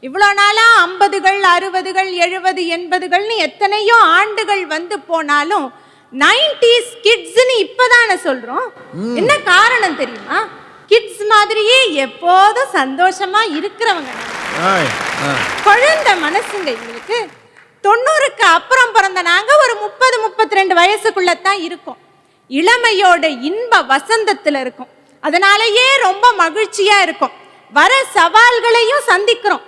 இவ்வளோ நாளா 50கள் 60கள் 70 80கள்னு எத்தனையோ ஆண்டுகள் வந்து போனாலும் 90s கிட்ஸ்ன்னு இப்பதானே சொல்றோம். என்ன காரணம் தெரியுமா? கிட்ஸ் மாதிரியே எப்போதும் சந்தோஷமா இருக்கிறவங்க, குழந்தை மனசுங்க இவங்களுக்கு. 90க்கு அப்புறம் பிறந்த நாங்க ஒரு 30-32 வயசுக்குள்ளதான் இருக்கும். இளமையோட இன்ப வசந்தத்துல இருக்கும். அதனாலேயே ரொம்ப மகிழ்ச்சியா இருக்கும். வர சவால்களையும் சந்திக்கிறோம்.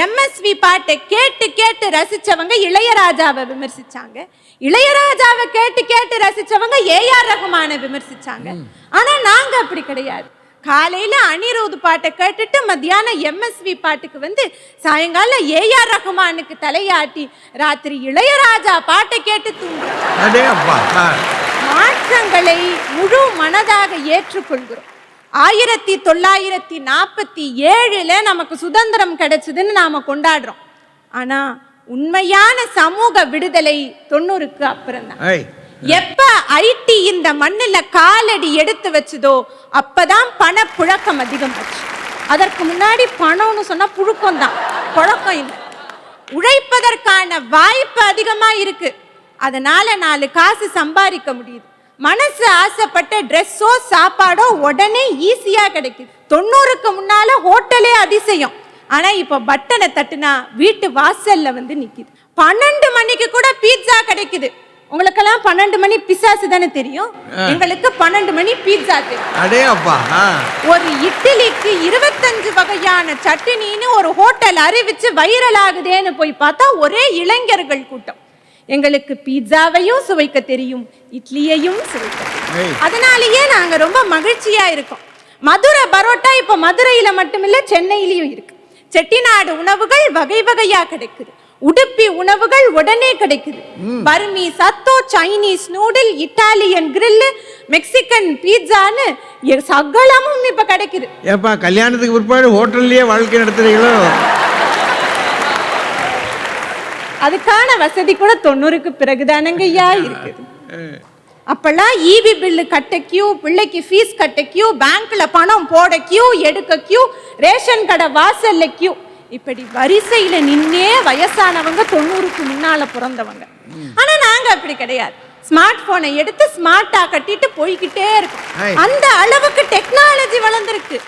எம்எஸ்வி பாட்டை கேட்டு கேட்டு ரசிச்சவங்க இளையராஜாவை விமர்சிச்சாங்க, இளையராஜாவை கேட்டு கேட்டு ரசிச்சவங்க ஏஆர் ரஹ்மானை விமர்சிச்சாங்க. ஆனா நாங்க அப்படி கிடையாது. காலையில அனிருத் பாட்டை கேட்டுட்டு மத்தியானம் எம்எஸ்வி பாட்டுக்கு வந்து சாயங்காலம் ஏஆர் ரஹ்மானுக்கு தலையாட்டி ராத்திரி இளையராஜா பாட்டை கேட்டு தூங்குறோம். மாற்றங்களை முழு மனதாக ஏற்றுக்கொள்கிறோம். 1947 நமக்கு சுதந்திரம் கிடைச்சதுன்னு நாம கொண்டாடுறோம். ஆனா உண்மையான சமூக விடுதலை 90க்கு அப்புறம் தான். எப்ப ஐடி இந்த மண்ணுல காலடி எடுத்து வச்சதோ அப்பதான் பணப்புழக்கம் அதிகமாச்சு. அதற்கு முன்னாடி பணம்னு சொன்னா புழுக்கம் தான், புழக்கம் இல்லை. உழைப்பதற்கான வாய்ப்பு அதிகமா இருக்கு. அதனால 4 காசு சம்பாதிக்க முடியுது. மனசு ஆசைப்பட்ட ட்ரெஸ்ஸோ சாப்பாடோ உடனே ஈஸியா கிடைக்குது. 90க்கு முன்னால ஹோட்டலே அதிசயம். ஆனா இப்ப பட்டனை தட்டுனா வீட்டு வாசல்ல வந்து நிக்குது. 12 மணிக்கு கூட பீட்சா கிடைக்குது. உங்களுக்கெல்லாம் 12 மணி பிசாசு தானே தெரியும், எங்களுக்கு 12 மணி பீட்சா தெரியும். ஒரு இட்லிக்கு 25 வகையான சட்னின்னு ஒரு ஹோட்டல் அறிவிச்சு வைரல் ஆகுதேன்னு போய் பார்த்தா ஒரே இளைஞர்கள் கூட்டம். எங்களுக்கு பீட்சாவையும் சுவைக்க தெரியும், இட்லியையும் சுவைக்க தெரியும். அதனாலேயே நாங்க ரொம்ப மகிழ்ச்சியா இருக்கோம். மதுரை பரோட்டா இப்ப மதுரையில மட்டுமில்ல சென்னையிலயும் இருக்கு. செட்டிநாடு உணவுகள் வகை வகையா கிடைக்குது. உடுப்பி உணவுகள் உடனே கிடைக்குது. பர்மி சத்தோ, சைனீஸ் நூடில், இட்டாலியன் கிரில், மெக்சிகன் பீட்சான்னு சகலமும் இப்ப கிடைக்குது. ஏப்பா கல்யாணத்துக்கு பிற்பாடு ஹோட்டல்லயே வாழ்க்கை நடத்துறீங்களோ? அதுக்கான வசதி கூட 90க்கு பிறகுதானங்க ஐயா இருக்குது. அப்பெல்லாம் ஈபி பில்லு கட்ட கியூ, பிள்ளைக்கு ஃபீஸ் கட்ட கியூ, பேங்க்ல பணம் போட கியூ, எடுக்க கியூ, ரேஷன் கடை வாசல்ல கியூ, இப்படி வரிசையில நின்னே வயசானவங்க 90க்கு முன்னால பிறந்தவங்க. ஆனா நாங்க அப்படி கிடையாது. ஸ்மார்ட் போனை எடுத்து ஸ்மார்ட்டா கட்டிட்டு போய்கிட்டே இருக்கோம். அந்த அளவுக்கு டெக்னாலஜி வளர்ந்துருக்கு.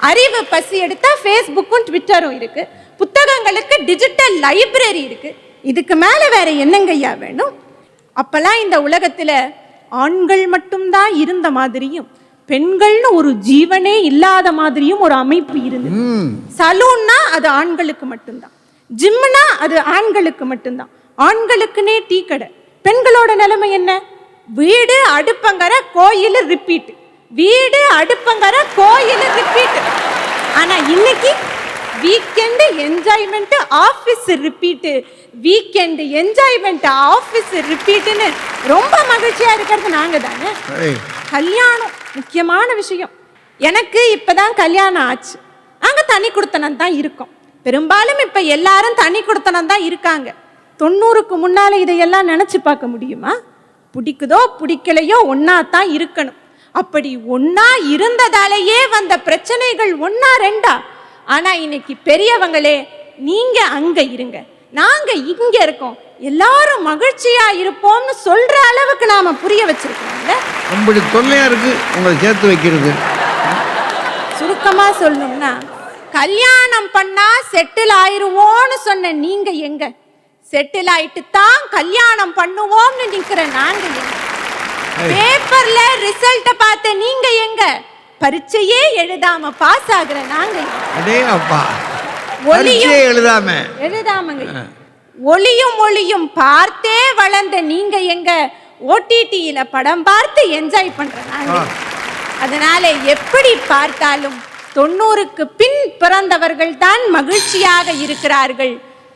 அறிவு பசி எடுத்தா ஃபேஸ்புக்கும் ட்விட்டரும் இருக்கு. புத்தகங்களுக்கு டிஜிட்டல் லைப்ரரி இருக்கு. இதுக்கு மேல வேற என்னங்கய்யா வேணும்? அப்பெல்லாம் இந்த உலகத்துல ஆண்கள் மட்டும்தான் இருந்த மாதிரியும் பெண்கள்னு ஒரு ஜீவனே இல்லாத மாதிரியும் ஒரு அமைப்பு இருந்தது. சலூன்னா அது ஆண்களுக்கு மட்டும்தான், ஜிம்னா அது ஆண்களுக்கு மட்டும்தான், ஆண்களுக்குன்னே டீ கடை. பெண்களோட நிலைமை என்ன? வீடு அடுப்பங்கரை கோயில் ரிப்பீட், வீடு அடுப்பங்கரை கோயில் ரிப்பீட். ஆனா இன்னைக்கு weekend enjoyment office repeat, weekend enjoyment office ரிப்பீட்டுன்னு ரொம்ப மகிழ்ச்சியா இருக்கிறது நாங்க தானே. கல்யாணம் முக்கியமான விஷயம். எனக்கு இப்பதான் கல்யாணம் ஆச்சு. நாங்க தனி குடித்தனம் தான் இருக்கோம். பெரும்பாலும் இப்ப எல்லாரும் தனி குடித்தனம் தான் இருக்காங்க. 90க்கு முன்னால இதையெல்லாம் நினைச்சு பார்க்க முடியுமா? பிடிக்குதோ பிடிக்கலையோ ஒன்னா தான் இருக்கணும். அப்படி ஒன்னா இருந்ததாலேயே வந்த பிரச்சனைகள் ஒன்னா ரெண்டா. ஆனா இன்னைக்கு பெரியவங்களே, நீங்க அங்க இருங்க, நாங்க இங்க இருக்கோம், எல்லாரும் மகிழ்ச்சியா இருப்போம்னு சொல்ற அளவுக்கு நாம புரிய வச்சிருக்கோம்ல. அப்படி தொல்லையா இருக்கு உங்களை சேர்த்து வைக்கிறது. சுருக்கமா சொல்லணும்னா, கல்யாணம் பண்ணா செட்டில் ஆயிருவோம்னு சொன்ன நீங்க எங்க? செட்டில் ஆயிட்டு தான் கல்யாணம் பண்ணுவோம்னு நிக்கிற நாங்க எங்க? பேப்பர்ல ரிசல்ட்ட பார்த்த நீங்க எங்க? பரீட்சையே எழுதாம பாஸ் ஆகுற நாங்க எழுதாமங்க. ஒளியும் ஒளியும் பார்த்தே வளர்ந்த நீங்க எங்க? ஓடிடியில படம் பார்த்து என்ஜாய் பண்ற நாங்க. அதனால எப்படி பார்த்தாலும் 90க்கு பின் பிறந்தவர்கள் தான் மகிழ்ச்சியாக இருக்கிறார்கள்.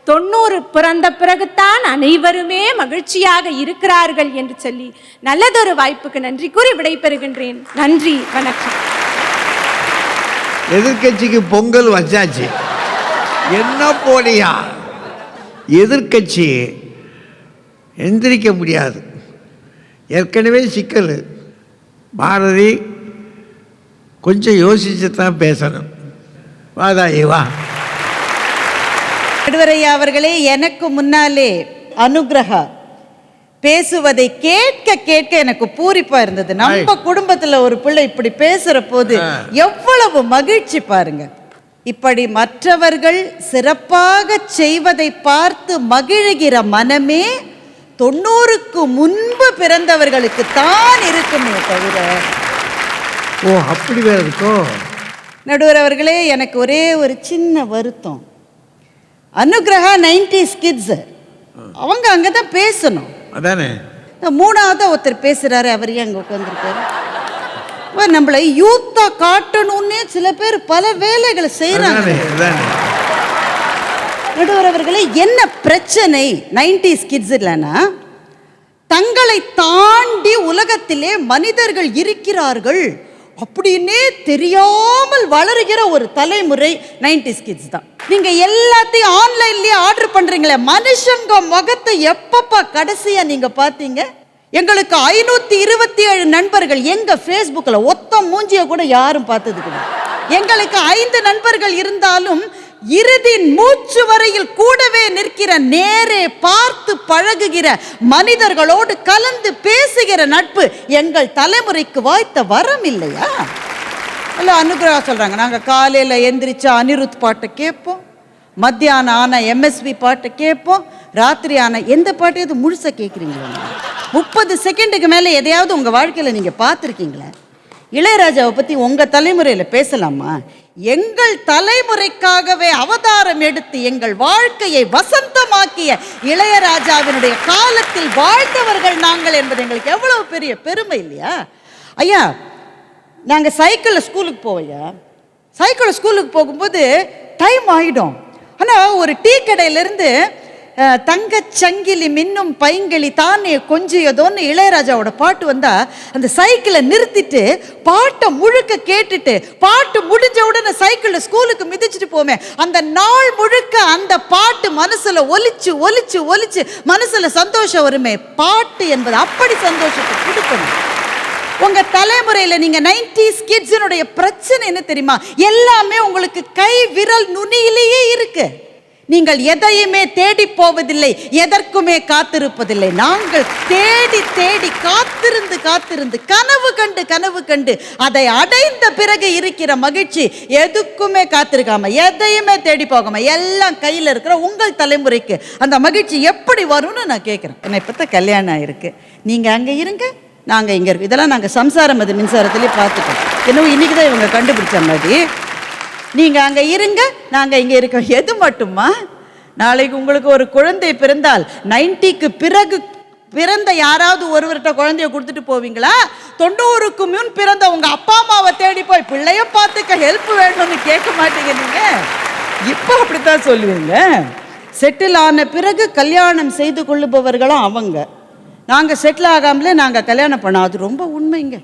90 பிறந்த பிறகுதான் அனைவருமே மகிழ்ச்சியாக இருக்கிறார்கள் என்று சொல்லி நல்லதொரு வாய்ப்புக்கு நன்றி கூறி விடைபெறுகின்றேன். நன்றி, வணக்கம். எதிர்கட்சிக்கு பொங்கல் வச்சாச்சு, என்ன போலியா? எதிர்கட்சி எந்திரிக்க முடியாது, ஏற்கனவே சிக்கல். பாரதி கொஞ்சம் யோசிச்சு தான் பேசணும். வாதாயி வா. நடுவரையா அவர்களே, எனக்கு முன்னாலே அனுகிரகா பேசுவதை கேட்க கேட்க எனக்கு பூரிப்பா இருந்தது. நம்ம குடும்பத்துல ஒரு பிள்ளை இப்படி பேசுற போது எவ்வளவு மகிழ்ச்சி பாருங்க. இப்படி மற்றவர்கள் சிறப்பாக செய்வதை பார்த்து மகிழ்கிற மனமே 90க்கு முன்பு பிறந்தவர்களுக்கு தான் இருக்குமே தவிர. ஓ, அப்படி வேற இருக்கோ? நடுவர் அவர்களே, எனக்கு ஒரே ஒரு சின்ன வருத்தம். அனுகிரகா 90s கிட்ஸ், அவங்க அங்கதான் பேசணும். அதானே. மூணாவது ஒருத்தர் பேசுறாரு, அவர் ஏன் அங்க உட்கார்ந்துருக்காரு? நம்மளை யூத்தா காட்டணும்னே சில பேர் பல வேலைகளை செய்யறாங்க. நடுவர் அவர்களே, என்ன பிரச்சனை 90s கிட்ஸ் இல்லைன்னா, தங்களை தாண்டி உலகத்திலே மனிதர்கள் இருக்கிறார்கள் அப்படின்னே தெரியாமல் வளருகிற ஒரு தலைமுறை 90s கிட்ஸ் தான். நீங்க எல்லாத்தையும் ஆன்லைன்லயே ஆர்டர் பண்றீங்களே, மனுஷங்க முகத்தை எப்பப்பா கடைசியா நீங்க பாத்தீங்க? எங்களுக்கு 527 நண்பர்கள். எங்க ஃபேஸ்புக்ல ஒத்த மூஞ்சிய கூட யாரும் பார்த்தது கிடையாது. எங்களுக்கு 5 நண்பர்கள் இருந்தாலும் இறுதி மூச்சு வரையில் கூடவே நிற்கிற, நேரே பார்த்து பழகுகிற, மனிதர்களோடு கலந்து பேசுகிற நட்பு எங்கள் தலைமுறைக்கு வாய்த்த வரம் இல்லையா? அல்ல, அனுகிரகா சொல்றாங்க, நாங்க காலையில எந்திரிச்சா அனிருத் பாட்டை கேட்போம், மத்தியானம் ஆன எம்எஸ்வி பாட்டை கேட்போம், ராத்திரி ஆன எந்த பாட்டையாவது முழுசா கேட்குறீங்களா? 30 செகண்டுக்கு மேலே எதையாவது உங்க வாழ்க்கையில நீங்க பார்த்துருக்கீங்களா? இளையராஜாவை பத்தி உங்க தலைமுறையில பேசலாமா? எங்கள் தலைமுறைக்காகவே அவதாரம் எடுத்து எங்கள் வாழ்க்கையை வசந்தமாக்கிய இளையராஜாவினுடைய காலத்தில் வாழ்ந்தவர்கள் நாங்கள் என்பது எங்களுக்கு எவ்வளவு பெரிய பெருமை இல்லையா? ஐயா, நாங்கள் சைக்கிளில் ஸ்கூலுக்கு போவோம்யா. சைக்கிளில் ஸ்கூலுக்கு போகும்போது டைம் ஆகிடும். ஆனால் ஒரு டீ கடையிலேருந்து தங்கச் சங்கிலி மின்னும் பைங்கிளி தானே கொஞ்சியதோன்னு இளையராஜாவோட பாட்டு வந்தால் அந்த சைக்கிளை நிறுத்திட்டு பாட்டை முழுக்க கேட்டுட்டு பாட்டு முடிஞ்ச உடனே சைக்கிளில் ஸ்கூலுக்கு மிதிச்சுட்டு போமே, அந்த நாள் முழுக்க அந்த பாட்டு மனசில் ஒலிச்சு ஒலிச்சு ஒலிச்சு மனசில் சந்தோஷம் வருமே. பாட்டு என்பது அப்படி சந்தோஷத்தை கொடுக்கணும். உங்க தலைமுறையில் நீங்க 90s கிட்ஸினுடைய பிரச்சனை என்ன தெரியுமா? எல்லாமே உங்களுக்கு கை விரல் நுனியிலேயே இருக்கு. நீங்கள் எதையுமே தேடி போவதில்லை, எதற்குமே காத்திருப்பதில்லை. நாங்கள் தேடி தேடி காத்திருந்து காத்திருந்து கனவு கண்டு அதை அடைந்த பிறகு இருக்கிற மகிழ்ச்சி எதுக்குமே காத்திருக்காம எதையுமே தேடி போகாம எல்லாம் கையில் இருக்கிற உங்கள் தலைமுறைக்கு அந்த மகிழ்ச்சி எப்படி வரும்னு நான் கேட்குறேன். என்னை பற்றி கல்யாணம் ஆயிருக்கு, நீங்க அங்கே இருங்க, நாங்கள் இங்கே இருக்கோம். இதெல்லாம் நாங்கள் சம்சாரம் அது மின்சாரத்திலே பார்த்துட்டோம். இன்னும் இன்னைக்கு தான் இவங்க கண்டுபிடிச்ச மாதிரி. நீங்கள் அங்கே இருங்க, நாங்கள் இங்கே இருக்கோம். எது மட்டுமா, நாளைக்கு உங்களுக்கு ஒரு குழந்தை பிறந்தால் 90க்கு பிறகு பிறந்த யாராவது ஒருவர்கிட்ட குழந்தைய கொடுத்துட்டு போவீங்களா? 90க்கு முன் பிறந்த உங்க அப்பா அம்மாவை தேடி போய் பிள்ளைய பார்த்துக்க ஹெல்ப் வேணும்னு கேட்க மாட்டீங்க நீங்க. இப்போ அப்படித்தான் சொல்லுவீங்க. செட்டில் ஆன பிறகு கல்யாணம் செய்து கொள்ளுபவர்களும் அவங்க. நாங்கள் செட்டில் ஆகாமலே நாங்கள் கல்யாணம் பண்ணோம். அது ரொம்ப உண்மைங்க.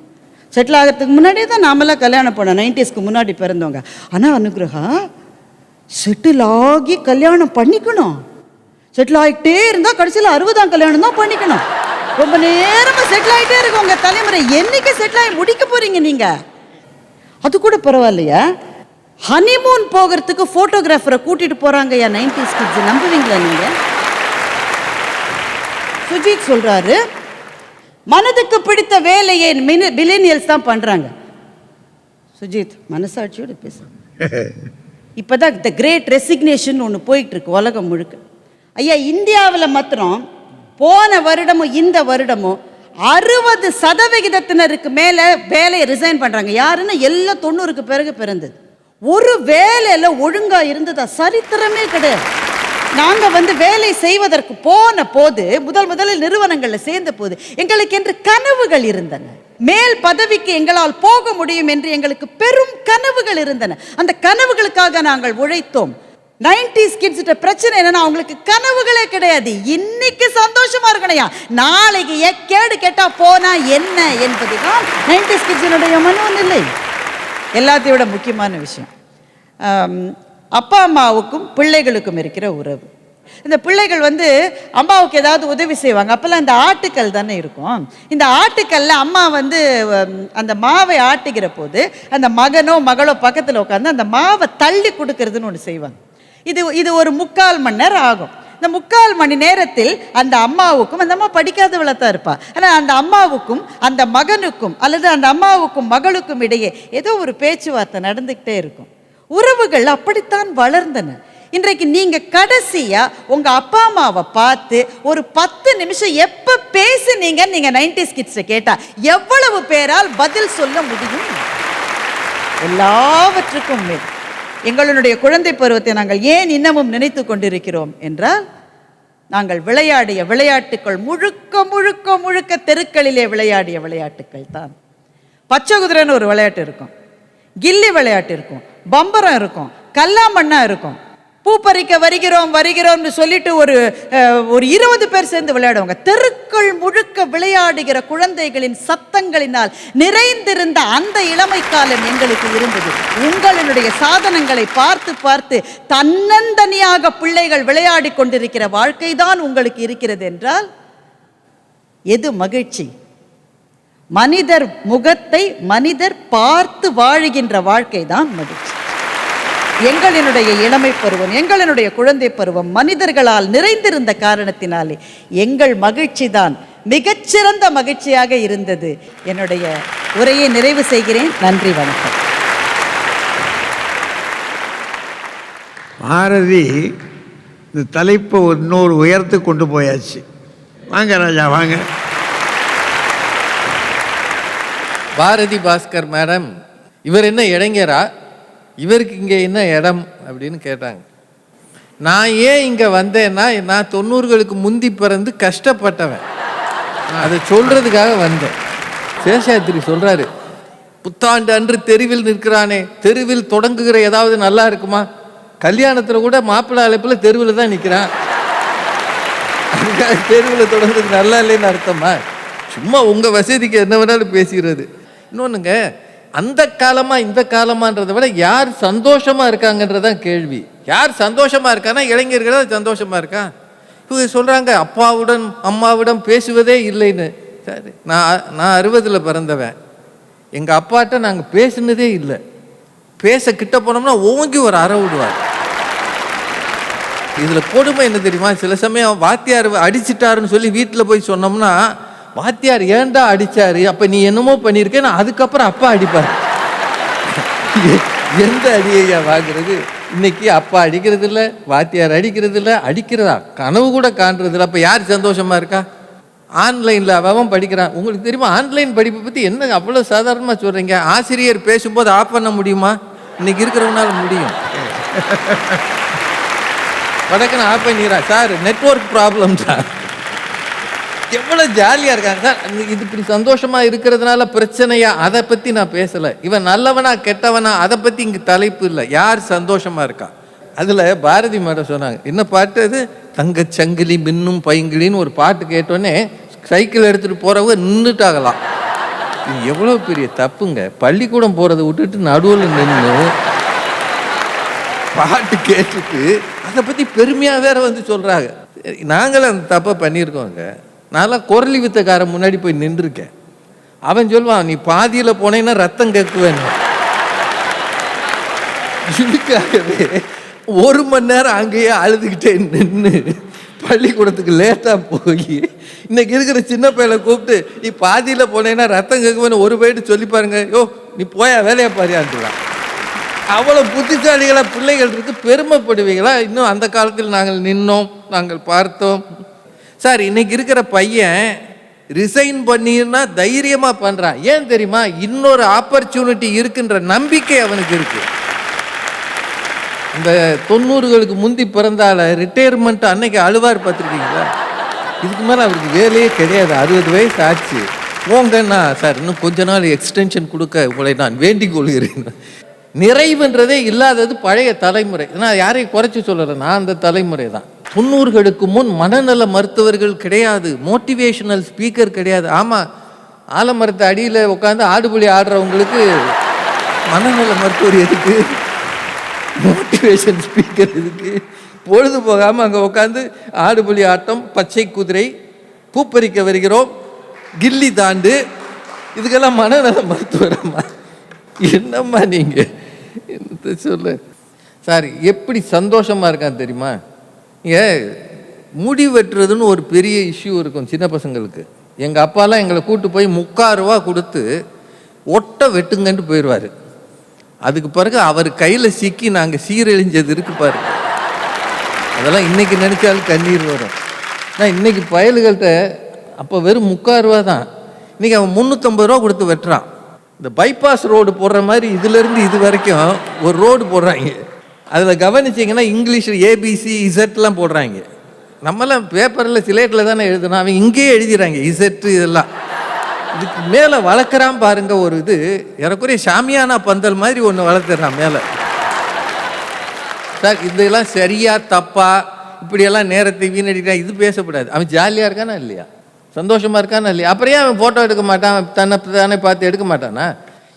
செட்டில் ஆகிறதுக்கு முன்னாடியே தான் நாமெல்லாம் கல்யாணம் பண்ணோம், 90ஸ்க்கு முன்னாடி பிறந்தவங்க. ஆனால் அனுகிரகா செட்டில் ஆகி கல்யாணம் பண்ணிக்கணும். செட்டில் ஆகிட்டே இருந்தால் கடைசியில் 60ஆம் கல்யாணம் தான் பண்ணிக்கணும். ரொம்ப நேரமாக செட்டில் ஆகிட்டே இருக்கு உங்கள் தலைமுறை. என்னைக்கு செட்டில் ஆகி முடிக்க போகிறீங்க நீங்கள்? அது கூட பரவாயில்லையா? ஹனிமூன் போகிறதுக்கு ஃபோட்டோகிராஃபரை கூட்டிகிட்டு போகிறாங்க யா 90s கிட்ஸ். நம்புவீங்களா நீங்கள்? சுஜித் சொல்றாரு, மனதுக்கு பிடித்த வேலையை மில்லேனியல்ஸ் தான் பண்றாங்க. சுஜித் மனசாட்சியோட பேச. இப்பதான் த கிரேட் ரெசிக்னேஷன் ஒன்று போயிட்டு இருக்கு உலகம் முழுக்க. ஐயா, இந்தியாவில் மாத்திரம் போன வருடமும் இந்த வருடமும் 60% மேலே வேலையை ரிசைன் பண்றாங்க. யாருன்னா எல்லாம் 90க்கு பிறகு பிறந்தது. ஒரு வேலையில் ஒழுங்கா இருந்ததா சரித்திரமே கிடையாது. நாங்கள் வேலை செய்வதற்கு போன போது முதலில் நிறுவனங்களில் சேர்ந்த போது எங்களுக்கு என்று கனவுகள் இருந்தன. மேல் பதவிக்கு எங்களால் போக முடியும் என்று எங்களுக்கு பெரும் கனவுகள் இருந்தன. அந்த கனவுகளுக்காக நாங்கள் உழைத்தோம். 90s கிட்ஸ்கிட்ட பிரச்சனை என்னன்னா அவங்களுக்கு கனவுகளே கிடையாது. இன்னைக்கு சந்தோஷமா இருக்கணையா, நாளைக்கு கேடு கேட்டா போனா என்ன என்பதுதான் 90s கிட்ஸினுடைய மனோநிலை. எல்லாத்தையும் விட முக்கியமான விஷயம் அப்பா அம்மாவுக்கும் பிள்ளைகளுக்கும் இருக்கிற உறவு. இந்த பிள்ளைகள் அம்மாவுக்கு ஏதாவது உதவி செய்வாங்க. அப்போல்லாம் இந்த ஆட்டுக்கல் தானே இருக்கும். இந்த ஆட்டுக்கல்ல அம்மா அந்த மாவை ஆட்டுகிற போது அந்த மகனோ மகளோ பக்கத்தில் உட்காந்து அந்த மாவை தள்ளி கொடுக்கறதுன்னு ஒன்று செய்வாங்க. இது ஒரு 3/4 மணி நேரம் ஆகும். இந்த 3/4 மணி நேரத்தில் அந்த அம்மாவுக்கும், அந்த அம்மா படிக்காதவளை தான் இருப்பா, ஆனால் அந்த அம்மாவுக்கும் அந்த மகனுக்கும் அல்லது அந்த அம்மாவுக்கும் மகளுக்கும் இடையே ஏதோ ஒரு பேச்சுவார்த்தை நடந்துக்கிட்டே இருக்கும். உறவுகள் அப்படித்தான் வளர்ந்தன. இன்றைக்கு நீங்க கடைசியா உங்க அப்பா அம்மாவை பார்த்து ஒரு 10 நிமிஷம் எப்ப பேசுனீங்க நீங்க 90s கிட்ஸ் கேட்டா எவ்வளவு பேரால் பதில் சொல்ல முடியும்? எல்லாவற்றுக்கும் மேல் எங்களுடைய குழந்தை பருவத்தை நாங்கள் ஏன் இன்னமும் நினைத்து கொண்டிருக்கிறோம் என்றால், நாங்கள் விளையாடிய விளையாட்டுக்கள் முழுக்க முழுக்க முழுக்க தெருக்களிலே விளையாடிய விளையாட்டுக்கள் தான். பச்சை குதிரைன்னு ஒரு விளையாட்டு இருக்கும், கில்லி விளையாட்டு இருக்கும், பம்பரம் இருக்கும், கல்லாமண்ணா இருக்கும். பூ பறிக்க வருகிறோம்னு சொல்லிட்டு ஒரு 20 பேர் சேர்ந்து விளையாடுவாங்க. தெருக்கள் முழுக்க விளையாடுகிற குழந்தைகளின் சத்தங்களினால் நிறைந்திருந்த அந்த இளமை காலம் எங்களுக்கு இருந்தது. உங்களுடைய சாதனங்களை பார்த்து பார்த்து தன்னந்தனியாக பிள்ளைகள் விளையாடி கொண்டிருக்கிற வாழ்க்கை தான் உங்களுக்கு இருக்கிறது என்றால் எது மகிழ்ச்சி? மனிதர் முகத்தை மனிதர் பார்த்து வாழுகின்ற வாழ்க்கை தான் மகிழ்ச்சி. எங்களினுடைய இளமை பருவம், எங்களினுடைய குழந்தை பருவம் மனிதர்களால் நிறைந்திருந்த காரணத்தினாலே எங்கள் மகிழ்ச்சி தான் மிகச்சிறந்த மகிழ்ச்சியாக இருந்தது. என்னுடைய உரையை நிறைவு செய்கிறேன். நன்றி, வணக்கம். பாரதி இந்த தலைப்பை இன்னொரு உயர்த்து கொண்டு போயாச்சு. வாங்க ராஜா, வாங்க. பாரதி பாஸ்கர் மேடம், இவர் என்ன இளைஞரா, இவருக்கு இங்கே என்ன இடம் அப்படின்னு கேட்டாங்க. நான் ஏன் இங்கே வந்தேன்னா, நான் 90களுக்கு முந்தி பிறந்து கஷ்டப்பட்டவன், அதை சொல்கிறதுக்காக வந்தேன். சேஷாத்திரி சொல்கிறாரு, புத்தாண்டு அன்று தெருவில் நிற்கிறானே, தெருவில் தொடங்குகிற ஏதாவது நல்லா இருக்குமா? கல்யாணத்தில் கூட மாப்பிள்ளை அழைப்பில் தெருவில் தான் நிற்கிறான். அதுக்காக தெருவில் தொடர்ந்து நல்லா இல்லைன்னு அர்த்தமா? சும்மா உங்கள் வசதிக்கு என்ன வேணாலும் பேசுகிறது. இன்னொன்றுங்க, அந்த காலமா இந்த காலமான்றதை விட யார் சந்தோஷமாக இருக்காங்கன்றதான் கேள்வி. யார் சந்தோஷமாக இருக்கான்னா இளைஞர்கள் தான் சந்தோஷமாக இருக்கா. இவங்க சொல்கிறாங்க அப்பாவுடன் அம்மாவிடம் பேசுவதே இல்லைன்னு. சரி, நான் 60 பிறந்தவன். எங்கள் அப்பாட்ட நாங்கள் பேசுனதே இல்லை. பேச கிட்ட போனோம்னா ஓங்கி ஒரு அறை விடுவார். இதில் கொடுமை என்ன தெரியுமா? சில சமயம் வாத்தியார் அடிச்சிட்டாருன்னு சொல்லி வீட்டில் போய் சொன்னோம்னா, வாத்தியார் ஏன்டா அடிச்சாரு, அப்போ நீ என்னமோ பண்ணியிருக்கேன்னு அதுக்கப்புறம் அப்பா அடிப்பார். எந்த அடியையா வாங்குறது? இன்னைக்கு அப்பா அடிக்கிறது இல்லை, வாத்தியார் அடிக்கிறது இல்லை, அடிக்கிறதா கனவு கூட காண்றது இல்லை. அப்போ யார் சந்தோஷமா இருக்கா? ஆன்லைனில் அவன் படிக்கிறான். உங்களுக்கு தெரியுமா ஆன்லைன் படிப்பை பற்றி என்ன அவ்வளோ சாதாரணமாக சொல்கிறீங்க? ஆசிரியர் பேசும்போது ஆஃப் பண்ண முடியுமா? இன்னைக்கு இருக்கிறவனால முடியும். வடக்குன்னு ஆஃப் பண்ணிடுறான். Sir network problem sir. எவ்வளோ ஜாலியாக இருக்காங்க சார். இது இப்படி சந்தோஷமாக இருக்கிறதுனால பிரச்சனையா? அதை பற்றி நான் பேசலை. இவன் நல்லவனா கெட்டவனா அதை பற்றி இங்கே தலைப்பு இல்லை. யார் சந்தோஷமாக இருக்கா? அதில் பாரதி மேடம் சொன்னாங்க, என்ன பாட்டு அது? தங்கச்சங்கிலி மின்னும் பைங்கிலின்னு ஒரு பாட்டு கேட்டோன்னே சைக்கிள் எடுத்துகிட்டு போகிறவங்க நின்றுட்டாகலாம். இது எவ்வளோ பெரிய தப்புங்க. பள்ளிக்கூடம் போகிறத விட்டுட்டு நடுவில் நின்று பாட்டு கேட்டுட்டு அதை பற்றி பெருமையாக வேற வந்து சொல்கிறாங்க. நாங்களும் அந்த தப்பை பண்ணியிருக்கோங்க. நான்லாம் குரலி வித்தக்காரன் முன்னாடி போய் நின்றுருக்கேன். அவன் சொல்லுவான், நீ பாதியில் போனேன்னா ரத்தம் கேட்குவேன். இதுக்காகவே 1 மணி நேரம் அங்கேயே அழுதுகிட்டே நின்று பள்ளிக்கூடத்துக்கு லேட்டாக போய் இன்னைக்கு இருக்கிற சின்ன பையனை கூப்பிட்டு நீ பாதியில் போனேன்னா ரத்தம் கேட்குவேன்னு ஒரு போயிட்டு சொல்லி பாருங்க, யோ நீ போயா வேலையை பாரியான்ட்டுலாம். அவ்வளோ புத்திசாலிகளாக பிள்ளைகள் இருக்கு. பெருமைப்படுவீங்களா? இன்னும் அந்த காலத்தில் நாங்கள் நின்னோம், நாங்கள் பார்த்தோம். சார் இன்னைக்கு இருக்கிற பையன் ரிசைன் பண்ணினா தைரியமாக பண்ணுறான். ஏன் தெரியுமா? இன்னொரு ஆப்பர்ச்சுனிட்டி இருக்குன்ற நம்பிக்கை அவனுக்கு இருக்கு. இந்த 90களுக்கு முந்தி பிறந்தால ரிட்டையர்மெண்ட் அன்னைக்கு அழுவார் பார்த்துருக்கீங்களா? இதுக்கு மேலே அவருக்கு வேலையே கிடையாது. 60 வயசு ஆச்சு. போங்கன்னா சார் இன்னும் கொஞ்ச நாள் எக்ஸ்டென்ஷன் கொடுக்க உங்களை நான் வேண்டிக் கொள்கிறேன். நிறைவுன்றதே இல்லாதது பழைய தலைமுறை. நான் யாரையும் குறைச்சி சொல்லலை, நான் அந்த தலைமுறை தான். 90களுக்கு முன் மனநல மருத்துவர்கள் கிடையாது, மோட்டிவேஷனல் ஸ்பீக்கர் கிடையாது. ஆமாம், ஆலமரத்து அடியில் உட்காந்து ஆடுபுலி ஆடுறவங்களுக்கு மனநல மருத்துவர் எதுக்கு? மோட்டிவேஷன் ஸ்பீக்கர் எதுக்கு? பொழுது போகாமல் அங்கே உட்காந்து ஆடுபுலி ஆட்டம், பச்சை குதிரை, பூப்பறிக்க வருகிறோம், கில்லி தாண்டு, இதுக்கெல்லாம் மனநல மருத்துவரம்மா? என்னம்மா நீங்கள் என்ன சொல்ல சார்? எப்படி சந்தோஷமாக இருக்கான்னு தெரியுமா? முடி வெட்டுறதுன்னு ஒரு பெரிய இஷ்யூ இருக்கும் சின்ன பசங்களுக்கு. எங்கள் அப்பாலாம் எங்களை கூப்பிட்டு போய் 3,000 ரூபா கொடுத்து ஒட்டை வெட்டுங்கன்ட்டு போயிடுவார். அதுக்கு பிறகு அவர் கையில் சிக்கி நாங்கள் சீரழிஞ்சது இருக்கு பாரு. அதெல்லாம் இன்னைக்கு நினைச்சாலும் கண்ணீர் வரும். நான் இன்னைக்கு பயல்கள்கிட்ட அப்போ வெறும் 3,000 ரூபா தான். இன்னைக்கு அவன் 350 ரூபா கொடுத்து வெட்டுறான். இந்த பைபாஸ் ரோடு போடுற மாதிரி இதுலேருந்து இது வரைக்கும் ஒரு ரோடு போடுறாங்க. அதில் கவனிச்சிங்கன்னா இங்கிலீஷில் ஏபிசி இசட்லாம் போடுறாங்க. நம்மளாம் பேப்பரில் சிலேட்டில் தானே எழுதணும், அவன் இங்கேயே எழுதிறாங்க இசட்டு இதெல்லாம். இதுக்கு மேலே வளர்க்குறான் பாருங்க ஒரு இது. எனக்குரிய ஷாமியானா பந்தல் மாதிரி ஒன்று வளர்த்துறான் மேலே. சார் இதெல்லாம் சரியா தப்பா? இப்படியெல்லாம் நேரத்தை வீணடிக்கிறான், இது பேசக்கூடாது. அவன் ஜாலியாக இருக்கானா இல்லையா? சந்தோஷமாக இருக்கானா இல்லையா? அப்புறம் ஏன் அவன் ஃபோட்டோ எடுக்க மாட்டான்? அவன் தானே பார்த்து எடுக்க மாட்டானா?